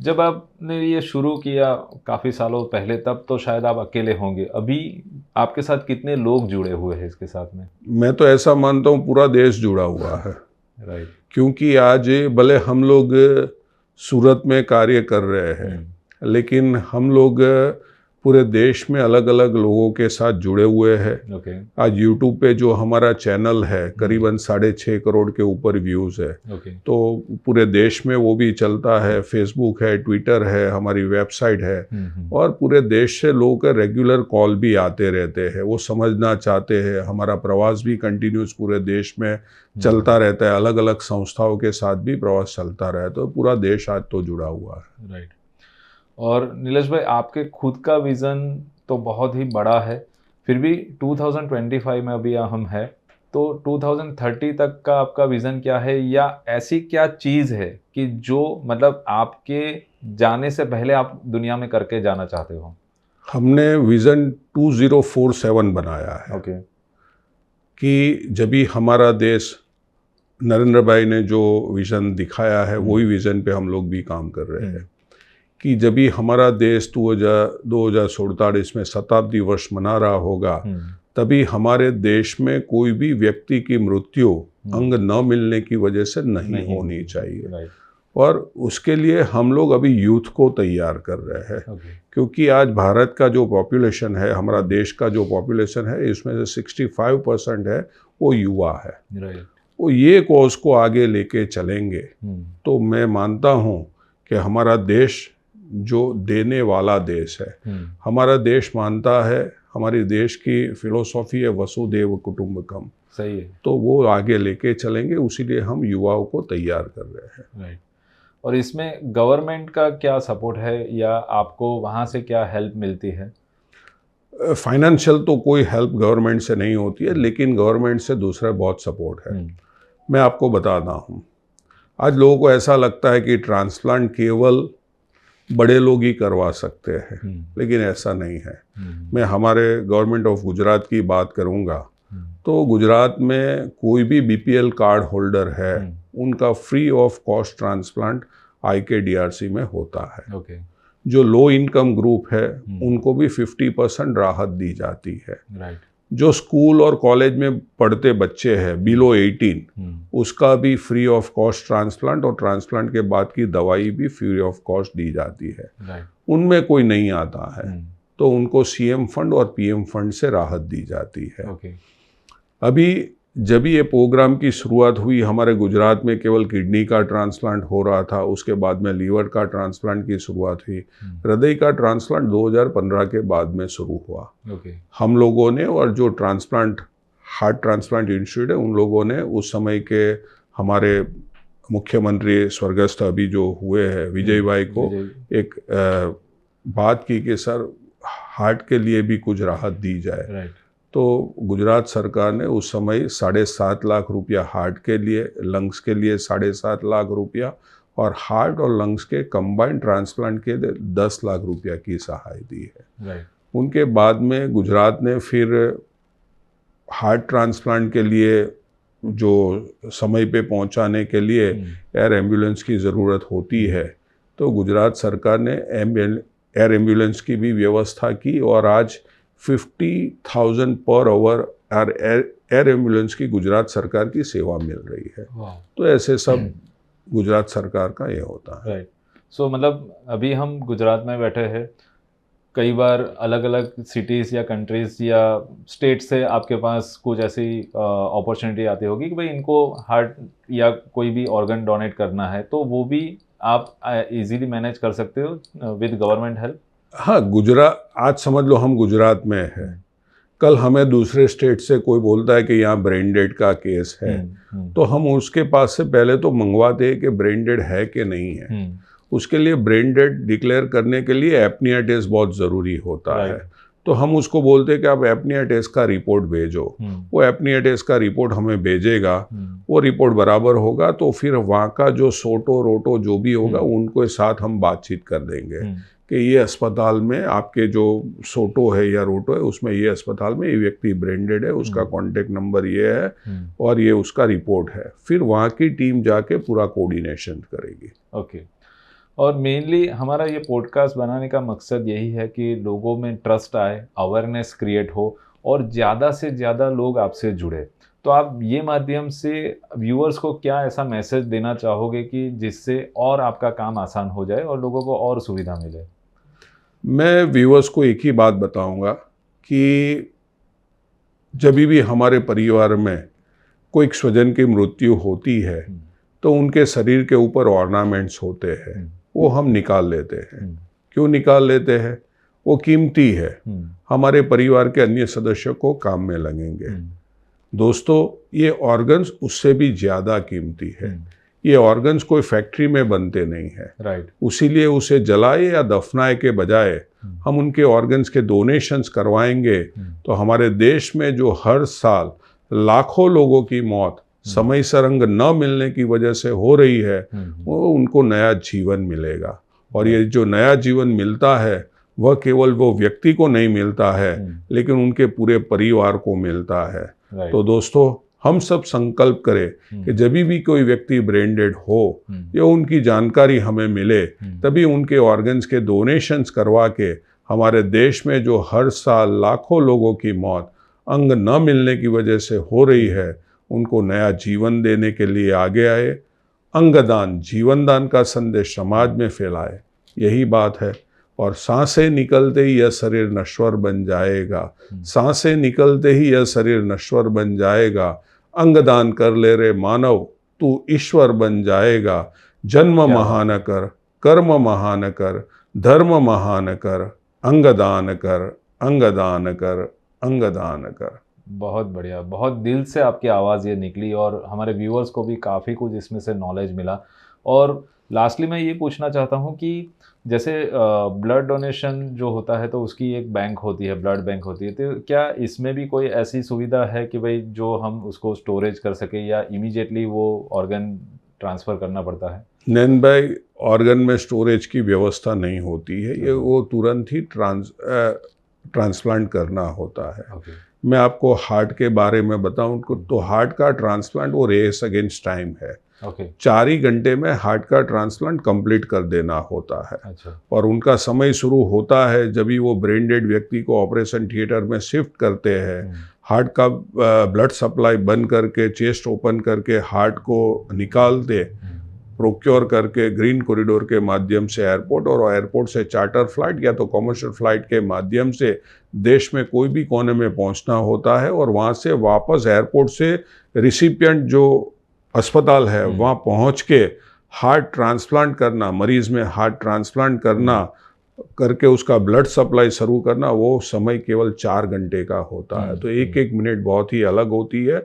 जब आपने ये शुरू किया काफ़ी सालों पहले, तब तो शायद आप अकेले होंगे। अभी आपके साथ कितने लोग जुड़े हुए हैं इसके साथ में? मैं तो ऐसा मानता हूँ पूरा देश जुड़ा हुआ है। राइट। क्योंकि आज भले हम लोग सूरत में कार्य कर रहे हैं, लेकिन हम लोग पूरे देश में अलग अलग लोगों के साथ जुड़े हुए हैं। ओके। आज यूट्यूब पे जो हमारा चैनल है करीबन 6.5 करोड़ के ऊपर व्यूज़ है। ओके। तो पूरे देश में वो भी चलता है, फेसबुक है, ट्विटर है, हमारी वेबसाइट है, और पूरे देश से लोगों के रेगुलर कॉल भी आते रहते हैं। वो समझना चाहते हैं। हमारा प्रवास भी कंटिन्यूस पूरे देश में चलता रहता है, अलग अलग संस्थाओं के साथ भी प्रवास चलता रहा है। तो पूरा देश आज तो जुड़ा हुआ है। राइट। और नीलेश भाई, आपके खुद का विज़न तो बहुत ही बड़ा है, फिर भी 2025 में अभी हम हैं, तो 2030 तक का आपका विज़न क्या है, या ऐसी क्या चीज़ है कि जो मतलब आपके जाने से पहले आप दुनिया में करके जाना चाहते हो? हमने विज़न 2047 बनाया है। ओके। कि जब भी हमारा देश, नरेंद्र भाई ने जो विज़न दिखाया है वही विज़न पे हम लोग भी काम कर रहे हैं, कि जब भी हमारा देश 2047 में शताब्दी वर्ष मना रहा होगा, तभी हमारे देश में कोई भी व्यक्ति की मृत्यु अंग न मिलने की वजह से नहीं होनी चाहिए। और उसके लिए हम लोग अभी यूथ को तैयार कर रहे हैं। क्योंकि आज भारत का जो पॉपुलेशन है, हमारा देश का जो पॉपुलेशन है, इसमें से 65% है वो युवा है। वो ये कॉज को आगे लेके चलेंगे तो मैं मानता हूँ कि हमारा देश जो देने वाला देश है। हमारा देश मानता है, हमारी देश की फिलोसॉफी है वसुदेव कुटुंबकम। सही है। तो वो आगे लेके चलेंगे, उसीलिए हम युवाओं को तैयार कर रहे हैं। राइट। और इसमें गवर्नमेंट का क्या सपोर्ट है, या आपको वहाँ से क्या हेल्प मिलती है? फाइनेंशियल तो कोई हेल्प गवर्नमेंट से नहीं होती है, लेकिन गवर्नमेंट से दूसरा बहुत सपोर्ट है। मैं आपको बताता हूँ, आज लोगों को ऐसा लगता है कि ट्रांसप्लांट केवल बड़े लोग ही करवा सकते हैं, लेकिन ऐसा नहीं है। मैं हमारे गवर्नमेंट ऑफ गुजरात की बात करूँगा, तो गुजरात में कोई भी BPL कार्ड होल्डर है, उनका free of cost transplant IKDRC में होता है। ओके। जो लो इनकम ग्रुप है उनको भी 50% राहत दी जाती है। राइट। जो स्कूल और कॉलेज में पढ़ते बच्चे हैं बिलो 18, उसका भी फ्री ऑफ कॉस्ट ट्रांसप्लांट, और ट्रांसप्लांट के बाद की दवाई भी फ्री ऑफ कॉस्ट दी जाती है। राइट। उनमें कोई नहीं आता है तो उनको CM फंड और PM फंड से राहत दी जाती है। ओके। अभी जब ये प्रोग्राम की शुरुआत हुई, हमारे गुजरात में केवल किडनी का ट्रांसप्लांट हो रहा था, उसके बाद में लीवर का ट्रांसप्लांट की शुरुआत हुई। हृदय का ट्रांसप्लांट 2015 के बाद में शुरू हुआ। ओके। हम लोगों ने, और जो ट्रांसप्लांट हार्ट ट्रांसप्लांट इंस्टीट्यूट है उन लोगों ने उस समय के हमारे मुख्यमंत्री स्वर्गस्थ अभी जो हुए हैं विजय भाई को एक बात की कि सर हार्ट के लिए भी कुछ राहत दी जाए। राइट। तो गुजरात सरकार ने उस समय 7.5 लाख रुपया हार्ट के लिए, लंग्स के लिए 7.5 लाख रुपया और हार्ट और लंग्स के कंबाइंड ट्रांसप्लांट के लिए 10 लाख रुपया की सहाय दी है। राइट। उनके बाद में गुजरात ने फिर हार्ट ट्रांसप्लांट के लिए जो समय पे पहुंचाने के लिए एयर एम्बुलेंस की ज़रूरत होती है, तो गुजरात सरकार ने एयर एम्बुलेंस की भी व्यवस्था की और आज 50,000 पर आवर एयर एम्बुलेंस की गुजरात सरकार की सेवा मिल रही है। तो ऐसे सब गुजरात सरकार का ये होता है। राइट। सो मतलब अभी हम गुजरात में बैठे हैं, कई बार अलग अलग सिटीज़ या कंट्रीज़ या स्टेट से आपके पास कुछ ऐसी अपॉर्चुनिटी आती होगी कि भाई इनको हार्ट या कोई भी ऑर्गन डोनेट करना है, तो वो भी आप इजीली मैनेज कर सकते हो विद गवर्नमेंट हेल्प? हाँ, गुजरात, आज समझ लो हम गुजरात में है, कल हमें दूसरे स्टेट से कोई बोलता है कि यहाँ ब्रेन डेड का केस है, तो हम उसके पास से पहले तो मंगवाते हैं कि ब्रेन डेड है कि नहीं है। उसके लिए ब्रेन डेड डिक्लेयर करने के लिए एपनिया टेस्ट बहुत ज़रूरी होता है। तो हम उसको बोलते हैं कि आप एपनिया टेस्ट का रिपोर्ट भेजो। वो एपनिया टेस्ट का रिपोर्ट हमें भेजेगा, वो रिपोर्ट बराबर होगा तो फिर वहाँ का जो सोटो रोटो जो भी होगा उनको साथ हम बातचीत कर देंगे कि ये अस्पताल में आपके जो सोटो है या रोटो है उसमें ये अस्पताल में ये व्यक्ति ब्रेन डेड है, उसका कॉन्टेक्ट नंबर ये है और ये उसका रिपोर्ट है। फिर वहाँ की टीम जाके पूरा कोऑर्डिनेशन करेगी। ओके। और मेनली हमारा ये पॉडकास्ट बनाने का मकसद यही है कि लोगों में ट्रस्ट आए, अवेयरनेस क्रिएट हो और ज़्यादा से ज़्यादा लोग आपसे जुड़े। तो आप ये माध्यम से व्यूअर्स को क्या ऐसा मैसेज देना चाहोगे कि जिससे और आपका काम आसान हो जाए और लोगों को और सुविधा मिले? मैं व्यूअर्स को एक ही बात बताऊंगा कि जब भी हमारे परिवार में कोई स्वजन की मृत्यु होती है तो उनके शरीर के ऊपर ऑर्नामेंट्स होते हैं, वो हम निकाल लेते हैं। क्यों निकाल लेते हैं? वो कीमती है, हमारे परिवार के अन्य सदस्यों को काम में लगेंगे। दोस्तों, ये ऑर्गन्स उससे भी ज़्यादा कीमती है। ये ऑर्गन्स कोई फैक्ट्री में बनते नहीं है। राइट। उसीलिए उसे जलाए या दफनाए के बजाय हम उनके ऑर्गन्स के डोनेशंस करवाएंगे तो हमारे देश में जो हर साल लाखों लोगों की मौत समय से रंग न मिलने की वजह से हो रही है, वो उनको नया जीवन मिलेगा। और ये जो नया जीवन मिलता है वह केवल वो व्यक्ति को नहीं मिलता है लेकिन उनके पूरे परिवार को मिलता है। तो दोस्तों, हम सब संकल्प करें कि जब भी कोई व्यक्ति ब्रेन डेड हो या उनकी जानकारी हमें मिले तभी उनके ऑर्गन्स के डोनेशंस करवा के हमारे देश में जो हर साल लाखों लोगों की मौत अंग न मिलने की वजह से हो रही है उनको नया जीवन देने के लिए आगे आए। अंगदान जीवन दान का संदेश समाज में फैलाए, यही बात है। और सांसें निकलते ही यह शरीर नश्वर बन जाएगा, सांसें निकलते ही यह शरीर नश्वर बन जाएगा। अंगदान कर ले रे मानव, तू ईश्वर बन जाएगा। जन्म महान कर, कर्म महान कर, धर्म महान कर, अंगदान कर, अंगदान कर, अंगदान कर। बहुत बढ़िया, बहुत दिल से आपकी आवाज़ ये निकली और हमारे व्यूअर्स को भी काफ़ी कुछ इसमें से नॉलेज मिला। और लास्टली मैं ये पूछना चाहता हूँ कि जैसे ब्लड डोनेशन जो होता है तो उसकी एक बैंक होती है, ब्लड बैंक होती है, तो क्या इसमें भी कोई ऐसी सुविधा है कि भाई जो हम उसको स्टोरेज कर सके या इमीडिएटली वो ऑर्गन ट्रांसफ़र करना पड़ता है? नैन भाई, ऑर्गन में स्टोरेज की व्यवस्था नहीं होती है, ये वो तुरंत ही ट्रांसप्लांट करना होता है। मैं आपको हार्ट के बारे में बताऊं तो हार्ट का ट्रांसप्लांट वो रेस अगेंस्ट टाइम है। 4 ही घंटे में हार्ट का ट्रांसप्लांट कंप्लीट कर देना होता है। और उनका समय शुरू होता है जब भी वो ब्रेन डेड व्यक्ति को ऑपरेशन थिएटर में शिफ्ट करते हैं। हार्ट का ब्लड सप्लाई बंद करके, चेस्ट ओपन करके हार्ट को निकालते, प्रोक्योर करके ग्रीन कॉरिडोर के माध्यम से एयरपोर्ट और एयरपोर्ट से चार्टर फ्लाइट या तो कमर्शियल फ्लाइट के माध्यम से देश में कोई भी कोने में पहुंचना होता है। और वहां से वापस एयरपोर्ट से रिसिपिएंट जो अस्पताल है वहां पहुंच के हार्ट ट्रांसप्लांट करना, मरीज में हार्ट ट्रांसप्लांट करना करके उसका ब्लड सप्लाई शुरू करना, वो समय केवल 4 घंटे का होता है। तो एक एक मिनट बहुत ही अलग होती है,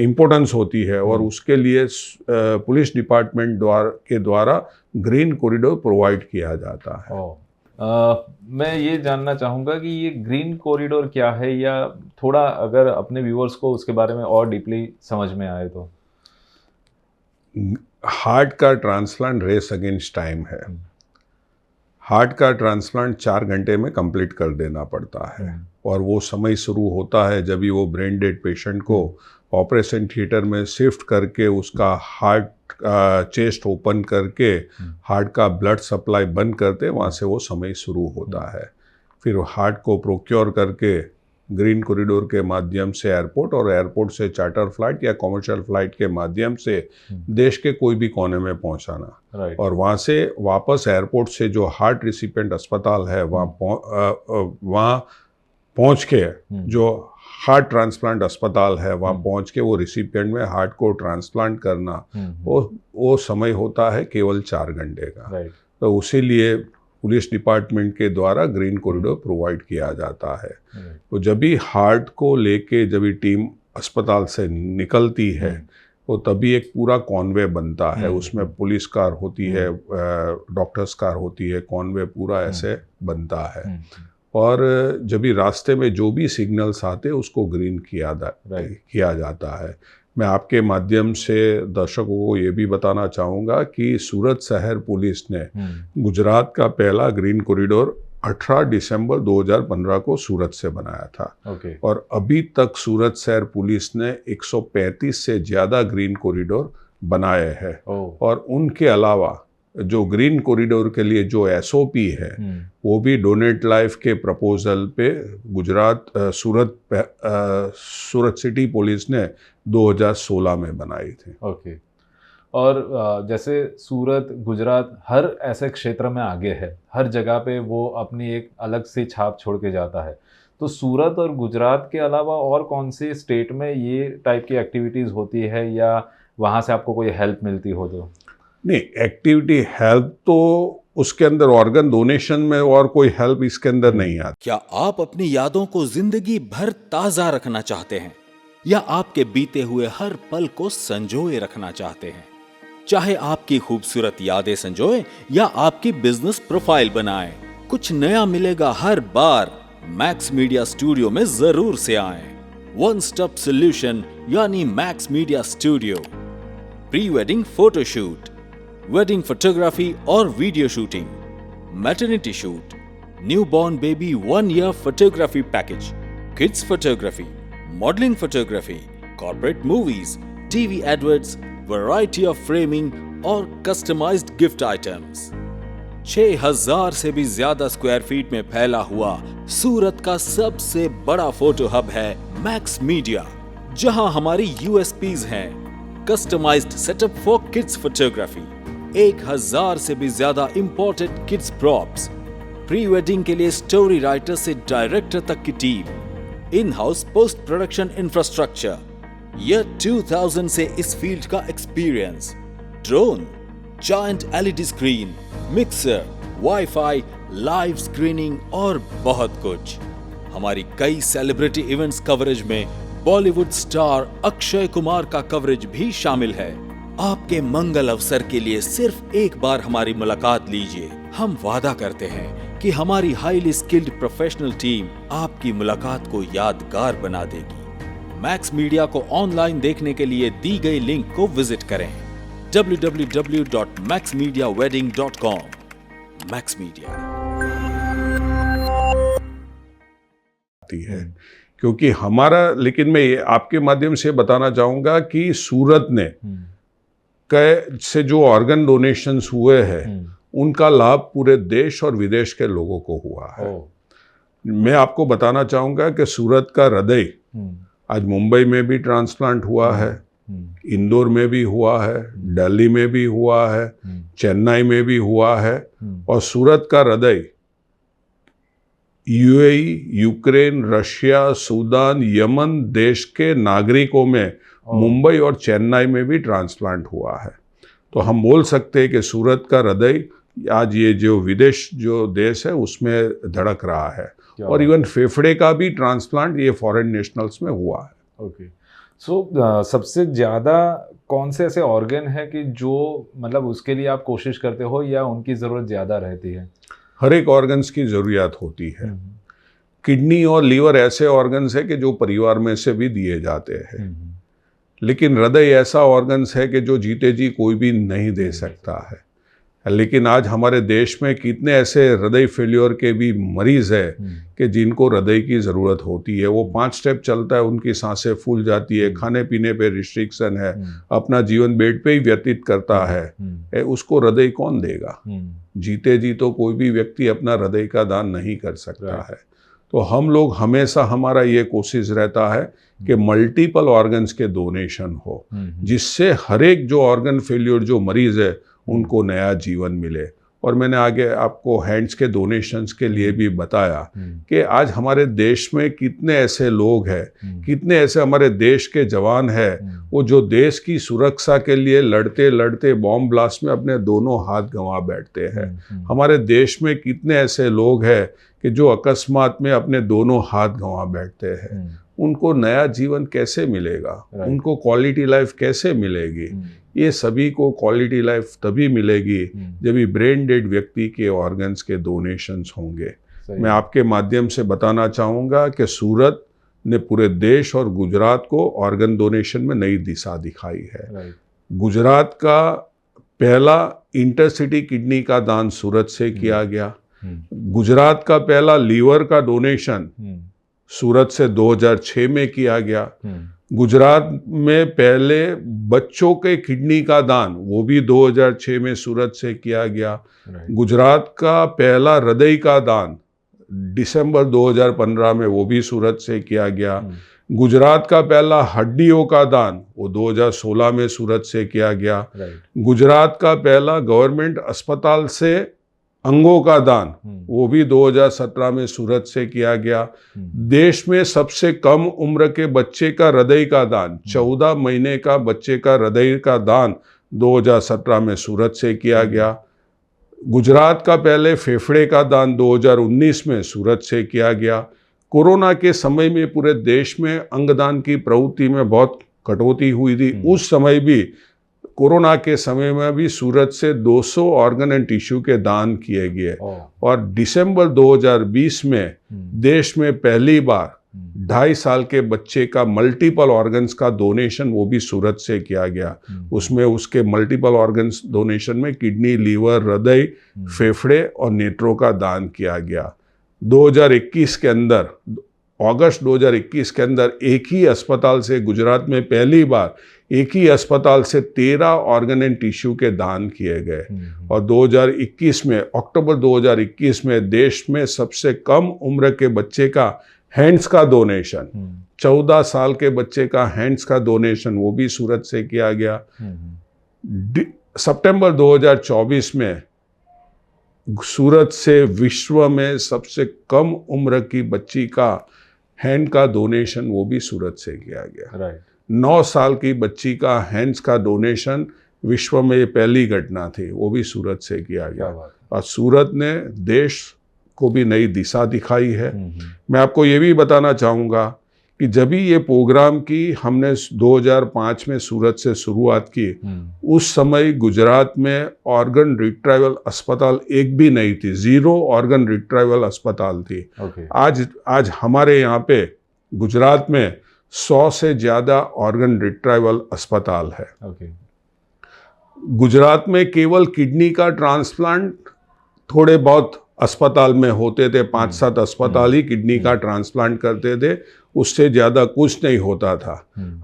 इम्पोर्टेंस होती है। और उसके लिए पुलिस डिपार्टमेंट के द्वारा ग्रीन कॉरिडोर प्रोवाइड किया जाता है। मैं ये जानना चाहूँगा कि ये ग्रीन कॉरिडोर क्या है, या थोड़ा अगर अपने व्यूअर्स को उसके बारे में और डीपली समझ में आए तो। हार्ट का ट्रांसप्लांट रेस अगेंस्ट टाइम है। हार्ट का ट्रांसप्लांट 4 घंटे में कंप्लीट कर देना पड़ता है, और वो समय शुरू होता है जब भी वो ब्रेन डेड पेशेंट को ऑपरेशन थिएटर में शिफ्ट करके उसका हार्ट चेस्ट ओपन करके हार्ट का ब्लड सप्लाई बंद करते, वहाँ से वो समय शुरू होता है। फिर हार्ट को प्रोक्योर करके ग्रीन कॉरिडोर के माध्यम से एयरपोर्ट, और एयरपोर्ट से चार्टर फ्लाइट या कमर्शियल फ्लाइट के माध्यम से देश के कोई भी कोने में पहुंचाना, और वहाँ से वापस एयरपोर्ट से जो हार्ट रिसिपिएंट अस्पताल है वहाँ पहुँच के जो हार्ट ट्रांसप्लांट अस्पताल है वहाँ पहुँच के वो रिसिपिएंट में हार्ट को ट्रांसप्लांट करना, वो समय होता है केवल 4 घंटे का। तो उसी लिए पुलिस डिपार्टमेंट के द्वारा ग्रीन कॉरिडोर प्रोवाइड किया जाता है। तो जब भी हार्ट को लेके जब भी टीम अस्पताल से निकलती है तो तभी एक पूरा कॉन्वे बनता है, उसमें पुलिस कार होती है, डॉक्टर्स कार होती है, कॉन्वे पूरा ऐसे बनता है। और जब भी रास्ते में जो भी सिग्नल्स आते हैं उसको ग्रीन किया जाता है। मैं आपके माध्यम से दर्शकों को ये भी बताना चाहूँगा कि सूरत शहर पुलिस ने गुजरात का पहला ग्रीन कॉरिडोर 18 दिसंबर 2015 को सूरत से बनाया था। और अभी तक सूरत शहर पुलिस ने 135 से ज़्यादा ग्रीन कॉरिडोर बनाए हैं। और उनके अलावा जो ग्रीन कॉरिडोर के लिए जो एसओपी है वो भी डोनेट लाइफ के प्रपोजल पे सूरत सिटी पुलिस ने 2016 में बनाई थी। और जैसे सूरत, गुजरात हर ऐसे क्षेत्र में आगे है, हर जगह पे वो अपनी एक अलग सी छाप छोड़ के जाता है। तो सूरत और गुजरात के अलावा और कौन सी स्टेट में ये टाइप की एक्टिविटीज़ होती है, या वहाँ से आपको कोई हेल्प मिलती हो तो? नहीं, एक्टिविटी हेल्प तो उसके अंदर ऑर्गन डोनेशन में, और कोई हेल्प इसके अंदर नहीं आती। क्या आप अपनी यादों को जिंदगी भर ताजा रखना चाहते हैं, या आपके बीते हुए हर पल को संजोए रखना चाहते हैं? चाहे आपकी खूबसूरत यादें संजोए या आपकी बिजनेस प्रोफाइल बनाएं, कुछ नया मिलेगा हर बार। मैक्स मीडिया स्टूडियो में जरूर से आएं। वन स्टॉप सॉल्यूशन यानी Max Media Studio. Pre wedding photoshoot, wedding photography और video shooting, maternity shoot, newborn baby 1 year photography package, kids photography, modelling photography, corporate movies, TV adverts, variety of framing और कस्टमाइज्ड गिफ्ट आइटम्स। 6000 से भी ज्यादा स्क्वायर फीट में फैला हुआ सूरत का सबसे बड़ा फोटो हब है मैक्स मीडिया, जहां हमारी यूएसपीज हैं customised setup for kids photography, 1000 से भी ज्यादा imported kids props, pre wedding के लिए स्टोरी राइटर से डायरेक्टर तक की team, in house post production infrastructure, year 2000 से इस फील्ड का experience, drone, giant LED screen, mixer, WiFi, live screening और बहुत कुछ। हमारी कई सेलिब्रिटी इवेंट्स कवरेज में बॉलीवुड स्टार अक्षय कुमार का कवरेज भी शामिल है। आपके मंगल अवसर के लिए सिर्फ एक बार हमारी मुलाकात लीजिए। हम वादा करते हैं कि हमारी हाईली स्किल्ड प्रोफेशनल टीम आपकी मुलाकात को यादगार बना देगी। मैक्स मीडिया को ऑनलाइन देखने के लिए दी गई लिंक को विजिट करें www.maxmediawedding.com। मैक्स मीडिया है क्योंकि हमारा, लेकिन मैं ये आपके माध्यम से बताना चाहूँगा कि सूरत ने से जो ऑर्गन डोनेशंस हुए हैं उनका लाभ पूरे देश और विदेश के लोगों को हुआ है। मैं आपको बताना चाहूँगा कि सूरत का हृदय आज मुंबई में भी ट्रांसप्लांट हुआ है, इंदौर में भी हुआ है, दिल्ली में भी हुआ है, चेन्नई में भी हुआ है, और सूरत का हृदय UAE, Ukraine, Russia, Sudan, Yemen देश के नागरिकों में मुंबई और चेन्नई में भी ट्रांसप्लांट हुआ है। तो हम बोल सकते हैं कि सूरत का हृदय आज ये जो विदेश जो देश है उसमें धड़क रहा है, और इवन फेफड़े का भी ट्रांसप्लांट ये फॉरेन नेशनल्स में हुआ है। ओके, सो सबसे ज़्यादा कौन से ऐसे ऑर्गन है कि जो मतलब उसके लिए आप कोशिश करते हो या उनकी ज़रूरत ज़्यादा रहती है? हर एक ऑर्गन्स की ज़रूरियात होती है। किडनी और लीवर ऐसे ऑर्गन्स है कि जो परिवार में से भी दिए जाते हैं, लेकिन हृदय ऐसा ऑर्गन्स है कि जो जीते जी कोई भी नहीं दे सकता है। लेकिन आज हमारे देश में कितने ऐसे हृदय फेल्योर के भी मरीज है कि जिनको हृदय की ज़रूरत होती है। वो 5 स्टेप चलता है, उनकी सांसें फूल जाती है, खाने पीने पे रिस्ट्रिक्शन है, अपना जीवन बेड पे ही व्यतीत करता है। उसको हृदय कौन देगा? जीते जी तो कोई भी व्यक्ति अपना हृदय का दान नहीं कर सकता है। तो हम लोग हमेशा, हमारा ये कोशिश रहता है कि मल्टीपल ऑर्गन्स के डोनेशन हो, जिससे हर एक जो ऑर्गन फेल्योर जो मरीज है उनको नया जीवन मिले। और मैंने आगे आपको हैंड्स के डोनेशंस के लिए भी बताया कि आज हमारे देश में कितने ऐसे लोग हैं, कितने ऐसे हमारे देश के जवान हैं, वो जो देश की सुरक्षा के लिए लड़ते लड़ते बॉम्ब ब्लास्ट में अपने दोनों हाथ गंवा बैठते हैं। हमारे देश में कितने ऐसे लोग हैं कि जो अकस्मात में अपने दोनों हाथ गंवा बैठते हैं। उनको नया जीवन कैसे मिलेगा? उनको क्वालिटी लाइफ कैसे मिलेगी? ये सभी को क्वालिटी लाइफ तभी मिलेगी जब ये ब्रेन डेड व्यक्ति के ऑर्गन्स के डोनेशंस होंगे। मैं आपके माध्यम से बताना चाहूँगा कि सूरत ने पूरे देश और गुजरात को ऑर्गन डोनेशन में नई दिशा दिखाई है। गुजरात का पहला इंटरसिटी किडनी का दान सूरत से किया गया। गुजरात का पहला लीवर का डोनेशन सूरत से 2006 में किया गया। गुजरात में पहले बच्चों के किडनी का दान, वो भी 2006 में सूरत से किया गया। गुजरात का पहला हृदय का दान दिसंबर 2015 में, वो भी सूरत से किया गया। गुजरात का पहला हड्डियों का दान वो 2016 में सूरत से किया गया। गुजरात का पहला गवर्नमेंट अस्पताल से अंगों का दान वो भी 2017 में सूरत से किया गया। देश में सबसे कम उम्र के बच्चे का हृदय का दान, 14 महीने का बच्चे का हृदय का दान 2017 में सूरत से किया गया। गुजरात का पहले फेफड़े का दान 2019 में सूरत से किया गया। कोरोना के समय में पूरे देश में अंगदान की प्रवृत्ति में बहुत कटौती हुई थी। उस समय भी, कोरोना के समय में भी सूरत से 200 ऑर्गन एंड टिश्यू के दान किए गए। और दिसंबर 2020 में देश में पहली बार 2.5 साल के बच्चे का मल्टीपल ऑर्गन्स का डोनेशन वो भी सूरत से किया गया। उसमें उसके मल्टीपल ऑर्गन्स डोनेशन में किडनी, लीवर, हृदय, फेफड़े और नेत्रों का दान किया गया। 2021 के अंदर, अगस्त 2021 के अंदर एक ही अस्पताल से, गुजरात में पहली बार एक ही अस्पताल से 13 ऑर्गन एंड टिश्यू के दान किए गए। और 2021 में, अक्टूबर 2021 में देश में सबसे कम उम्र के बच्चे का हैंड्स का डोनेशन, 14 साल के बच्चे का हैंड्स का डोनेशन वो भी सूरत से किया गया। सितंबर 2024 में सूरत से विश्व में सबसे कम उम्र की बच्ची का हैंड का डोनेशन वो भी सूरत से किया गया। 9 साल की बच्ची का हैंड्स का डोनेशन विश्व में ये पहली घटना थी, वो भी सूरत से किया गया। और सूरत ने देश को भी नई दिशा दिखाई है। मैं आपको ये भी बताना चाहूँगा कि जब भी ये प्रोग्राम की हमने 2005 में सूरत से शुरुआत की, उस समय गुजरात में ऑर्गन रिट्राइवल अस्पताल एक भी नहीं थी, 0 ऑर्गन रिट्राइवल अस्पताल थी। आज हमारे यहाँ पे गुजरात में 100 से ज़्यादा ऑर्गन रिट्राइवल अस्पताल है। गुजरात में केवल किडनी का ट्रांसप्लांट थोड़े बहुत अस्पताल में होते थे, 5-7 अस्पताल ही किडनी का ट्रांसप्लांट करते थे, उससे ज़्यादा कुछ नहीं होता था।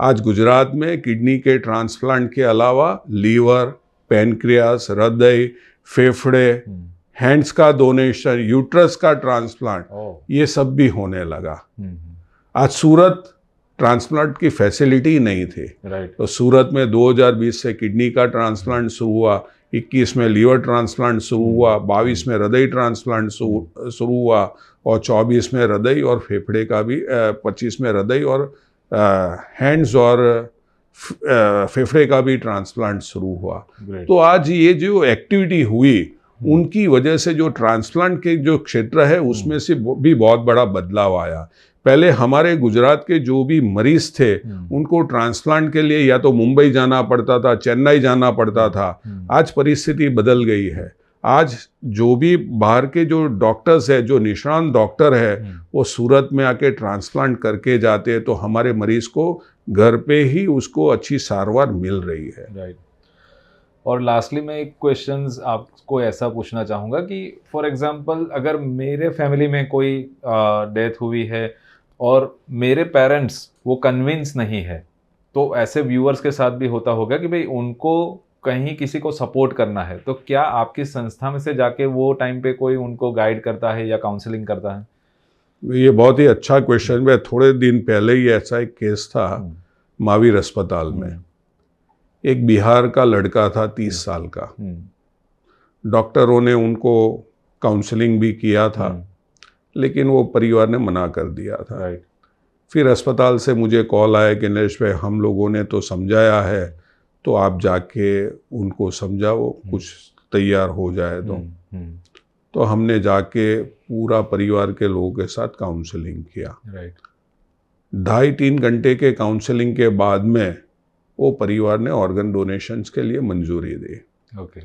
आज गुजरात में किडनी के ट्रांसप्लांट के अलावा लीवर, पैनक्रियास, हृदय, फेफड़े, हैंड्स का डोनेशन, यूट्रस का ट्रांसप्लांट, ये सब भी होने लगा। आज सूरत ट्रांसप्लांट की फैसिलिटी नहीं थी, तो सूरत में 2020 से किडनी का ट्रांसप्लांट शुरू हुआ, 21 में लीवर ट्रांसप्लांट शुरू हुआ, 22 में हृदय ट्रांसप्लांट शुरू हुआ, और 24 में हृदय और फेफड़े का भी, 25 में हृदय और हैंड्स और फेफड़े का भी ट्रांसप्लांट शुरू हुआ। तो आज ये जो एक्टिविटी हुई, उनकी वजह से जो ट्रांसप्लांट के जो क्षेत्र है उसमें से भी बहुत बड़ा बदलाव आया। पहले हमारे गुजरात के जो भी मरीज थे उनको ट्रांसप्लांट के लिए या तो मुंबई जाना पड़ता था, चेन्नई जाना पड़ता था। आज परिस्थिति बदल गई है। आज जो भी बाहर के जो डॉक्टर्स है, जो निष्णात डॉक्टर है, वो सूरत में आके ट्रांसप्लांट करके जाते हैं, तो हमारे मरीज को घर पे ही उसको अच्छी सारवार मिल रही है। राइट। और लास्टली मैं एक क्वेश्चंस आपको ऐसा पूछना चाहूँगा कि फॉर एग्जांपल अगर मेरे फैमिली में कोई डेथ हुई है और मेरे पेरेंट्स वो कन्विंस नहीं है, तो ऐसे व्यूअर्स के साथ भी होता होगा कि भाई उनको कहीं किसी को सपोर्ट करना है, तो क्या आपकी संस्था में से जाके वो टाइम पे कोई उनको गाइड करता है या काउंसलिंग करता है? ये बहुत ही अच्छा क्वेश्चन है। थोड़े दिन पहले ही ऐसा एक केस था महावीर अस्पताल में। एक बिहार का लड़का था 30 साल का। डॉक्टरों ने उनको काउंसलिंग भी किया था, लेकिन वो परिवार ने मना कर दिया था। राइट। फिर अस्पताल से मुझे कॉल आया कि नरेश भाई, हम लोगों ने तो समझाया है, तो आप जाके उनको समझाओ, कुछ तैयार हो जाए तो हमने जाके पूरा परिवार के लोगों के साथ काउंसलिंग किया। राइट। 2.5-3 घंटे के काउंसलिंग के बाद में वो परिवार ने ऑर्गन डोनेशंस के लिए मंजूरी दी। ओके।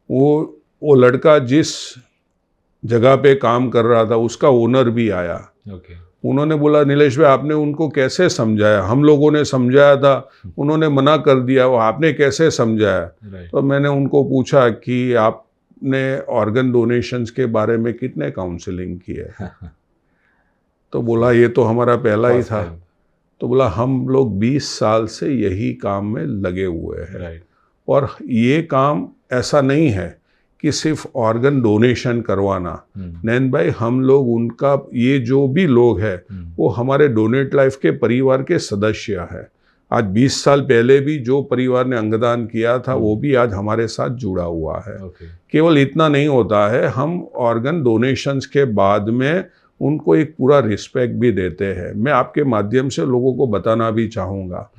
वो लड़का जिस जगह पे काम कर रहा था उसका ओनर भी आया। ओके। उन्होंने बोला, नीलेश भाई आपने उनको कैसे समझाया? हम लोगों ने समझाया था, उन्होंने मना कर दिया, वो आपने कैसे समझाया? तो मैंने उनको पूछा कि आपने ऑर्गन डोनेशंस के बारे में कितने काउंसलिंग किए? तो बोला ये तो हमारा पहला ही था। तो बोला हम लोग 20 साल से यही काम में लगे हुए हैं। राइट। और ये काम ऐसा नहीं है कि सिर्फ ऑर्गन डोनेशन करवाना। नैन भाई, हम लोग उनका, ये जो भी लोग हैं वो हमारे डोनेट लाइफ के परिवार के सदस्य हैं। आज 20 साल पहले भी जो परिवार ने अंगदान किया था वो भी आज हमारे साथ जुड़ा हुआ है। केवल इतना नहीं होता है, हम ऑर्गन डोनेशंस के बाद में उनको एक पूरा रिस्पेक्ट भी देते हैं। मैं आपके माध्यम से लोगों को बताना भी चाहूँगा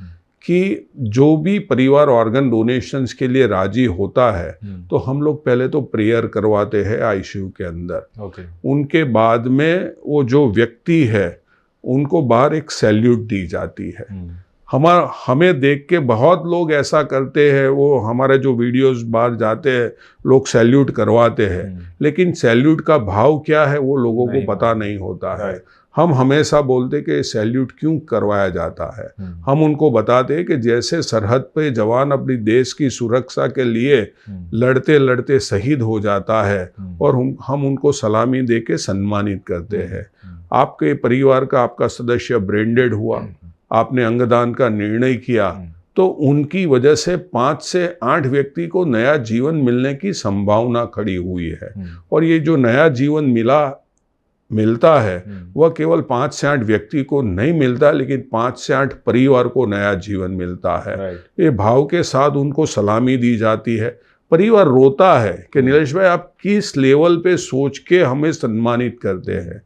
कि जो भी परिवार ऑर्गन डोनेशंस के लिए राजी होता है तो हम लोग पहले तो प्रेयर करवाते हैं आईसीयू के अंदर। उनके बाद में वो जो व्यक्ति है उनको बाहर एक सैल्यूट दी जाती है। हमें देख के बहुत लोग ऐसा करते हैं, वो हमारे जो वीडियोस बाहर जाते हैं लोग सैल्यूट करवाते हैं, लेकिन सैल्यूट का भाव क्या है वो लोगों को पता नहीं होता है। हम हमेशा बोलते कि सैल्यूट क्यों करवाया जाता है। हम उनको बताते हैं कि जैसे सरहद पे जवान अपनी देश की सुरक्षा के लिए लड़ते लड़ते शहीद हो जाता है और हम उनको सलामी दे के सम्मानित करते हैं। आपके परिवार का आपका सदस्य ब्रेंडेड हुआ, आपने अंगदान का निर्णय किया, तो उनकी वजह से 5 से 8 व्यक्ति को नया जीवन मिलने की संभावना खड़ी हुई है। और ये जो नया जीवन मिलता है वह केवल 5 से 8 व्यक्ति को नहीं मिलता, लेकिन 5 से 8 परिवार को नया जीवन मिलता है। ये भाव के साथ उनको सलामी दी जाती है। परिवार रोता है कि नीलेश भाई आप किस लेवल पे सोच के हमें सम्मानित करते हैं।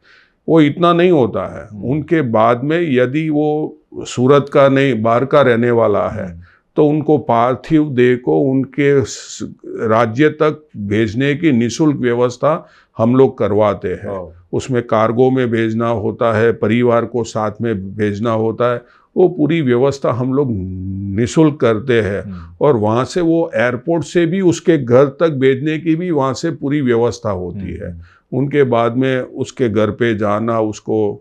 वो इतना नहीं होता है। उनके बाद में यदि वो सूरत का नहीं बाहर का रहने वाला है तो उनको पार्थिव देह को उनके राज्य तक भेजने की निःशुल्क व्यवस्था हम लोग करवाते हैं। उसमें कार्गो में भेजना होता है, परिवार को साथ में भेजना होता है, वो पूरी व्यवस्था हम लोग निःशुल्क करते हैं। और वहाँ से वो एयरपोर्ट से भी उसके घर तक भेजने की भी वहाँ से पूरी व्यवस्था होती है। उनके बाद में उसके घर पे जाना, उसको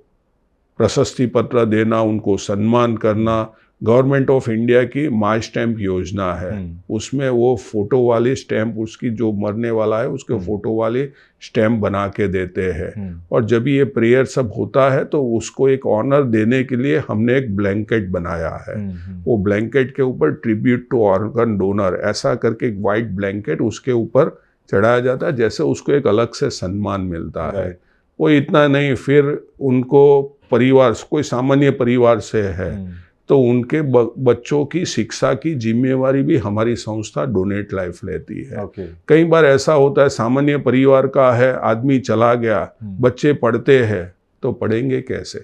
प्रशस्ति पत्र देना, उनको सम्मान करना। गवर्नमेंट ऑफ इंडिया की माई स्टैम्प योजना है, उसमें वो फोटो वाली स्टैम्प, उसकी जो मरने वाला है उसके फोटो वाली स्टैम्प बना के देते हैं। और जब ये प्रेयर सब होता है तो उसको एक ऑनर देने के लिए हमने एक ब्लैंकेट बनाया है। वो ब्लैंकेट के ऊपर ट्रिब्यूट टू ऑर्गन डोनर ऐसा करके एक वाइट ब्लैंकेट उसके ऊपर चढ़ाया जाता है, जैसे उसको एक अलग से सम्मान मिलता है। वो इतना नहीं, फिर उनको परिवार, कोई सामान्य परिवार से है तो उनके बच्चों की शिक्षा की जिम्मेवारी भी हमारी संस्था डोनेट लाइफ लेती है। कई बार ऐसा होता है सामान्य परिवार का है, आदमी चला गया, बच्चे पढ़ते हैं तो पढ़ेंगे कैसे?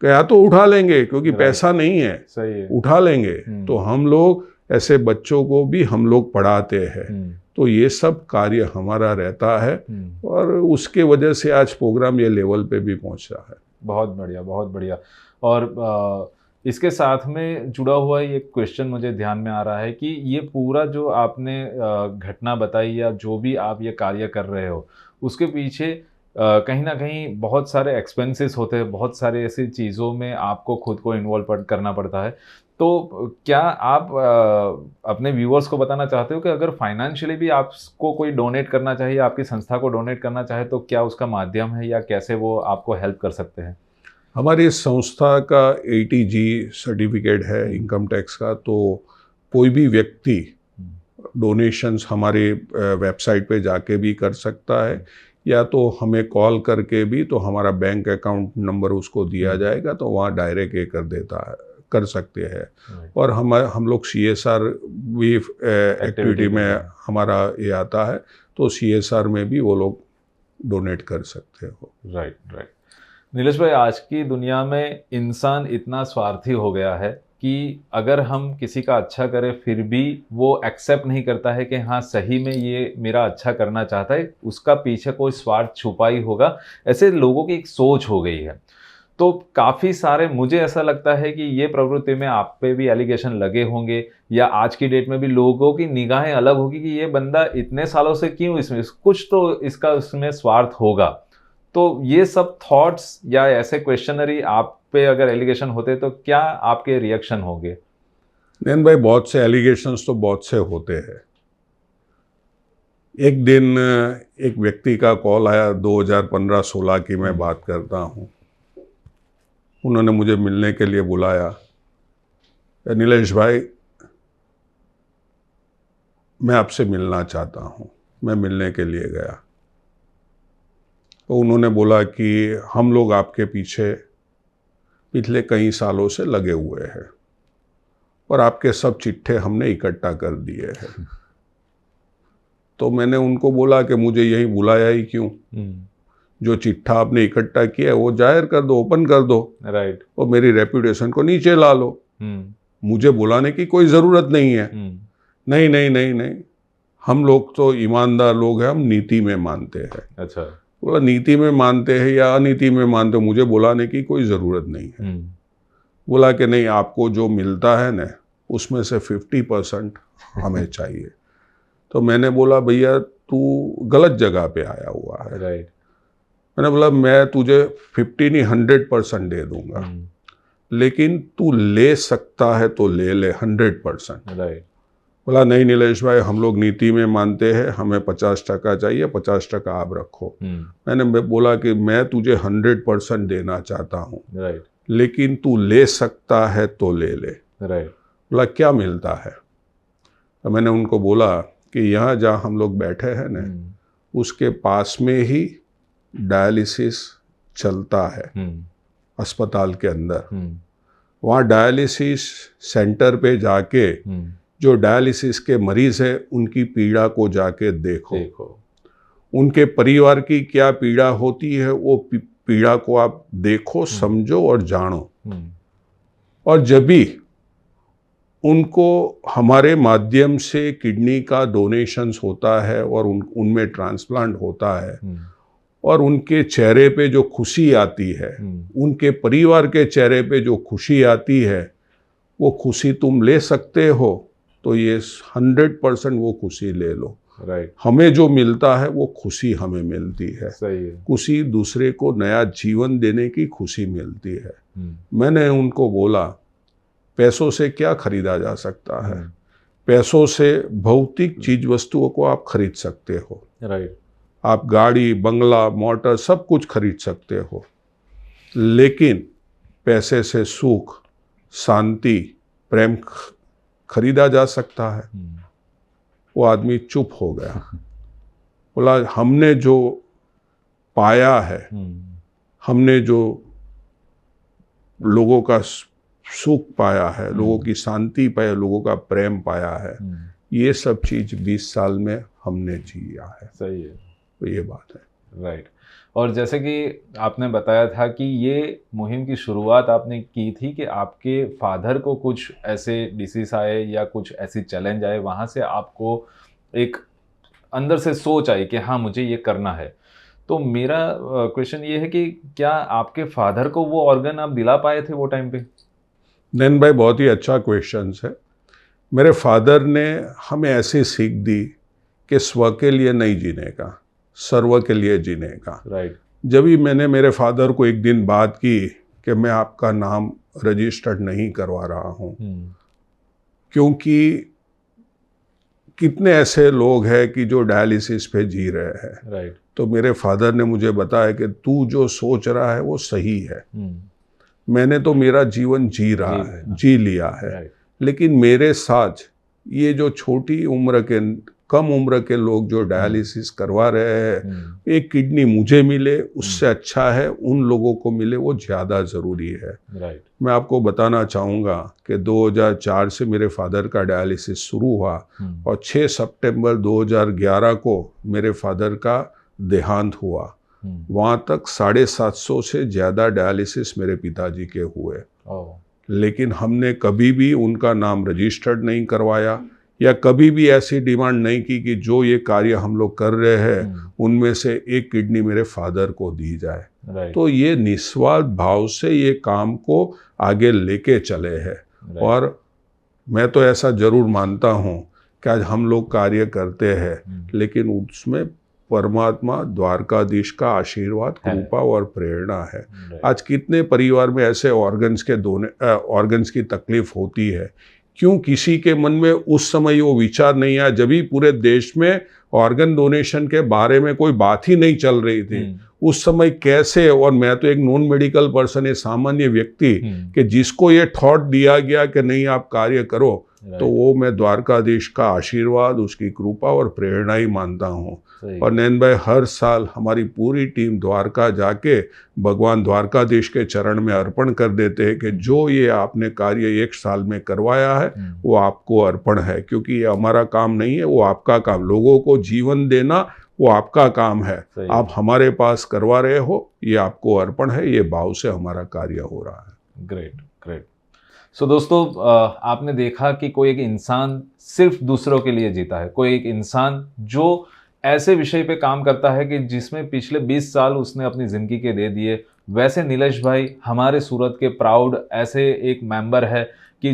क्या तो उठा लेंगे क्योंकि पैसा नहीं है, सही है, उठा लेंगे। तो हम लोग ऐसे बच्चों को भी हम लोग पढ़ाते हैं। तो ये सब कार्य हमारा रहता है और उसके वजह से आज प्रोग्राम ये लेवल पे भी पहुंचा है। बहुत बढ़िया, बहुत बढ़िया। और इसके साथ में जुड़ा हुआ ये क्वेश्चन मुझे ध्यान में आ रहा है कि ये पूरा जो आपने घटना बताई या जो भी आप ये कार्य कर रहे हो, उसके पीछे कहीं न कहीं बहुत सारे एक्सपेंसेस होते हैं, बहुत सारे ऐसी चीज़ों में आपको खुद को इन्वॉल्व करना पड़ता है। तो क्या आप अपने व्यूअर्स को बताना चाहते हो कि अगर फाइनेंशियली भी आपको कोई डोनेट करना चाहिए, आपकी संस्था को डोनेट करना चाहे, तो क्या उसका माध्यम है या कैसे वो आपको हेल्प कर सकते हैं? हमारी संस्था का ATG सर्टिफिकेट है इनकम टैक्स का, तो कोई भी व्यक्ति डोनेशंस हमारे वेबसाइट पे जाके भी कर सकता है, या तो हमें कॉल करके भी, तो हमारा बैंक अकाउंट नंबर उसको दिया जाएगा, तो वहाँ डायरेक्ट ये कर सकते हैं। और हम लोग CSR भी एक्टिविटी में हमारा ये आता है, तो CSR में भी वो लोग डोनेट कर सकते हो। Right, right. नीलेश भाई, आज की दुनिया में इंसान इतना स्वार्थी हो गया है कि अगर हम किसी का अच्छा करें फिर भी वो एक्सेप्ट नहीं करता है कि हाँ सही में ये मेरा अच्छा करना चाहता है, उसका पीछे कोई स्वार्थ छुपा ही होगा। ऐसे लोगों की एक सोच हो गई है। तो काफ़ी सारे, मुझे ऐसा लगता है कि ये प्रवृत्ति में आप पे भी एलिगेशन लगे होंगे, या आज की डेट में भी लोगों की निगाहें अलग होगी कि ये बंदा इतने सालों से क्यों इसमें, कुछ तो इसका उसमें स्वार्थ होगा। तो ये सब थॉट्स या ऐसे क्वेश्चनरी आप पे अगर एलिगेशन होते तो क्या आपके रिएक्शन होंगे? नैन भाई, बहुत से एलिगेशंस तो बहुत से होते हैं। एक दिन एक व्यक्ति का कॉल आया, 2015-16 की मैं बात करता हूँ। उन्होंने मुझे मिलने के लिए बुलाया। नीलेश भाई, मैं आपसे मिलना चाहता हूँ। मैं मिलने के लिए गया, तो उन्होंने बोला कि हम लोग आपके पीछे पिछले कई सालों से लगे हुए हैं और आपके सब चिट्ठे हमने इकट्ठा कर दिए हैं। तो मैंने उनको बोला कि मुझे यही बुलाया ही क्यों? जो चिट्ठा आपने इकट्ठा किया है वो जाहिर कर दो, ओपन कर दो। राइट। और मेरी रेपुटेशन को नीचे ला लो। मुझे बुलाने की कोई ज़रूरत नहीं है। नहीं नहीं नहीं नहीं, हम लोग तो ईमानदार लोग हैं, हम नीति में मानते हैं। अच्छा। बोला नीति में मानते हैं या अनीति में मानते हो, मुझे बुलाने की कोई ज़रूरत नहीं है। बोला कि नहीं, आपको जो मिलता है ना उसमें से 50% हमें चाहिए। तो मैंने बोला भैया तू गलत जगह पे आया हुआ है। राइट। मैंने बोला मैं तुझे 50 नहीं 100% दे दूंगा, लेकिन तू ले सकता है तो ले ले 100%। राइट। बोला नहीं नीलेश भाई, हम लोग नीति में मानते हैं, हमें 50% चाहिए, 50% आप रखो। मैंने बोला कि मैं तुझे 100% देना चाहता हूँ। राइट। लेकिन तू ले सकता है तो ले ले। राइट। बोला क्या मिलता है? तो मैंने उनको बोला कि यहाँ जहाँ हम लोग बैठे हैं ना, उसके पास में ही डायलिसिस चलता है अस्पताल के अंदर। वहाँ डायलिसिस सेंटर पे जाके जो डायलिसिस के मरीज है उनकी पीड़ा को जाके देखो। उनके परिवार की क्या पीड़ा होती है वो पीड़ा को आप देखो, समझो और जानो। और जब भी उनको हमारे माध्यम से किडनी का डोनेशंस होता है और उनमें ट्रांसप्लांट होता है और उनके चेहरे पे जो खुशी आती है, उनके परिवार के चेहरे पे जो खुशी आती है, वो खुशी तुम ले सकते हो तो ये 100% वो खुशी ले लो। राइट। हमें जो मिलता है वो खुशी हमें मिलती है। सही है। खुशी दूसरे को नया जीवन देने की खुशी मिलती है। मैंने उनको बोला पैसों से क्या खरीदा जा सकता है? पैसों से भौतिक चीज वस्तुओं को आप खरीद सकते हो। राइट। आप गाड़ी, बंगला, मोटर सब कुछ खरीद सकते हो, लेकिन पैसे से सुख, शांति, प्रेम खरीदा जा सकता है? वो आदमी चुप हो गया। बोला हमने जो पाया है, हमने जो लोगों का सुख पाया है, लोगों की शांति पाया, लोगों का प्रेम पाया है, ये सब चीज 20 साल में हमने जिया है। सही है। तो ये बात है। राइट। और जैसे कि आपने बताया था कि ये मुहिम की शुरुआत आपने की थी कि आपके फादर को कुछ ऐसे डिसीज आए या कुछ ऐसी चैलेंज आए, वहाँ से आपको एक अंदर से सोच आई कि हाँ मुझे ये करना है। तो मेरा क्वेश्चन ये है कि क्या आपके फादर को वो ऑर्गन आप दिला पाए थे वो टाइम पे? नैन भाई, बहुत ही अच्छा क्वेश्चन है। मेरे फादर ने हमें ऐसी सीख दी कि स्व के लिए नहीं जीने का, सर्व के लिए जीने का। राइट। जब भी मैंने मेरे फादर को एक दिन बात की कि मैं आपका नाम रजिस्टर्ड नहीं करवा रहा हूँ, क्योंकि कितने ऐसे लोग हैं कि जो डायलिसिस पे जी रहे हैं। राइट। तो मेरे फादर ने मुझे बताया कि तू जो सोच रहा है वो सही है। मैंने तो मेरा जीवन जी लिया है। राइट। लेकिन मेरे साथ ये जो छोटी उम्र के, कम उम्र के लोग जो डायलिसिस करवा रहे हैं, एक किडनी मुझे मिले उससे अच्छा है उन लोगों को मिले, वो ज़्यादा ज़रूरी है। राइट। मैं आपको बताना चाहूँगा कि 2004 से मेरे फादर का डायलिसिस शुरू हुआ और 6 सितंबर 2011 को मेरे फादर का देहांत हुआ। वहाँ तक 750 से ज़्यादा डायलिसिस मेरे पिताजी के हुए, लेकिन हमने कभी भी उनका नाम रजिस्टर्ड नहीं करवाया या कभी भी ऐसी डिमांड नहीं की कि जो ये कार्य हम लोग कर रहे हैं उनमें से एक किडनी मेरे फादर को दी जाए। तो ये निस्वार्थ भाव से ये काम को आगे लेके चले हैं। और मैं तो ऐसा जरूर मानता हूँ कि आज हम लोग कार्य करते हैं, लेकिन उसमें परमात्मा द्वारकाधीश का आशीर्वाद, कृपा और प्रेरणा है। आज कितने परिवार में ऐसे ऑर्गन्स की तकलीफ होती है, क्यों किसी के मन में उस समय वो विचार नहीं आया, जब भी पूरे देश में ऑर्गन डोनेशन के बारे में कोई बात ही नहीं चल रही थी उस समय कैसे। और मैं तो एक नॉन मेडिकल पर्सन, एक सामान्य व्यक्ति, कि जिसको ये थॉट दिया गया कि नहीं आप कार्य करो, तो वो मैं द्वारकाधीश का आशीर्वाद, उसकी कृपा और प्रेरणा ही मानता हूँ। और नैन भाई, हर साल हमारी पूरी टीम द्वारका जाके भगवान द्वारकाधीश के चरण में अर्पण कर देते हैं कि जो ये आपने कार्य 1 साल में करवाया है वो आपको अर्पण है, क्योंकि ये हमारा काम नहीं है, वो आपका काम। लोगों को जीवन देना वो आपका काम है, आप हमारे पास करवा रहे हो, ये आपको अर्पण है, ये भाव से हमारा कार्य हो रहा है। Great, great. सो दोस्तों, आपने देखा कि कोई एक इंसान सिर्फ दूसरों के लिए जीता है, कोई एक इंसान जो ऐसे विषय पे काम करता है कि जिसमें पिछले 20 साल उसने अपनी ज़िंदगी के दे दिए। वैसे नीलेश भाई हमारे सूरत के प्राउड ऐसे एक मेंबर है कि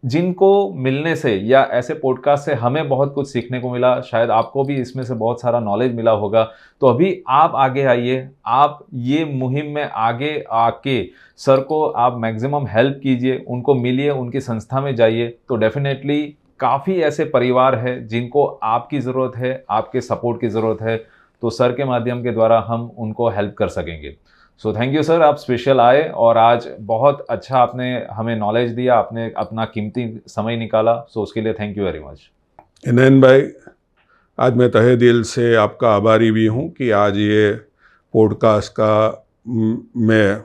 जिनको मिलने से या ऐसे पॉडकास्ट से हमें बहुत कुछ सीखने को मिला। शायद आपको भी इसमें से बहुत सारा नॉलेज मिला होगा। तो अभी आप आगे आइए, आप ये मुहिम में आगे आके सर को आप मैक्सिमम हेल्प कीजिए, उनको मिलिए, उनकी संस्था में जाइए। तो डेफिनेटली काफ़ी ऐसे परिवार है जिनको आपकी ज़रूरत है, आपके सपोर्ट की ज़रूरत है। तो सर के माध्यम के द्वारा हम उनको हेल्प कर सकेंगे। सो थैंक यू सर, आप स्पेशल आए और आज बहुत अच्छा आपने हमें नॉलेज दिया, आपने अपना कीमती समय निकाला। सो उसके लिए थैंक यू वेरी मच। नैन भाई, आज मैं तहे दिल से आपका आभारी भी हूँ कि आज ये पॉडकास्ट का में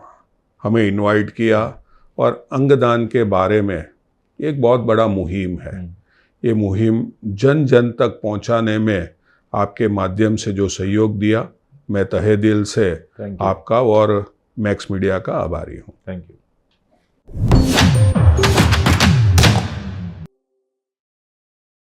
हमें इनवाइट किया और अंगदान के बारे में एक बहुत बड़ा मुहिम है। ये मुहिम जन जन तक पहुंचाने में आपके माध्यम से जो सहयोग दिया, मैं तहे दिल से आपका और मैक्स मीडिया का आभारी हूँ। Thank you.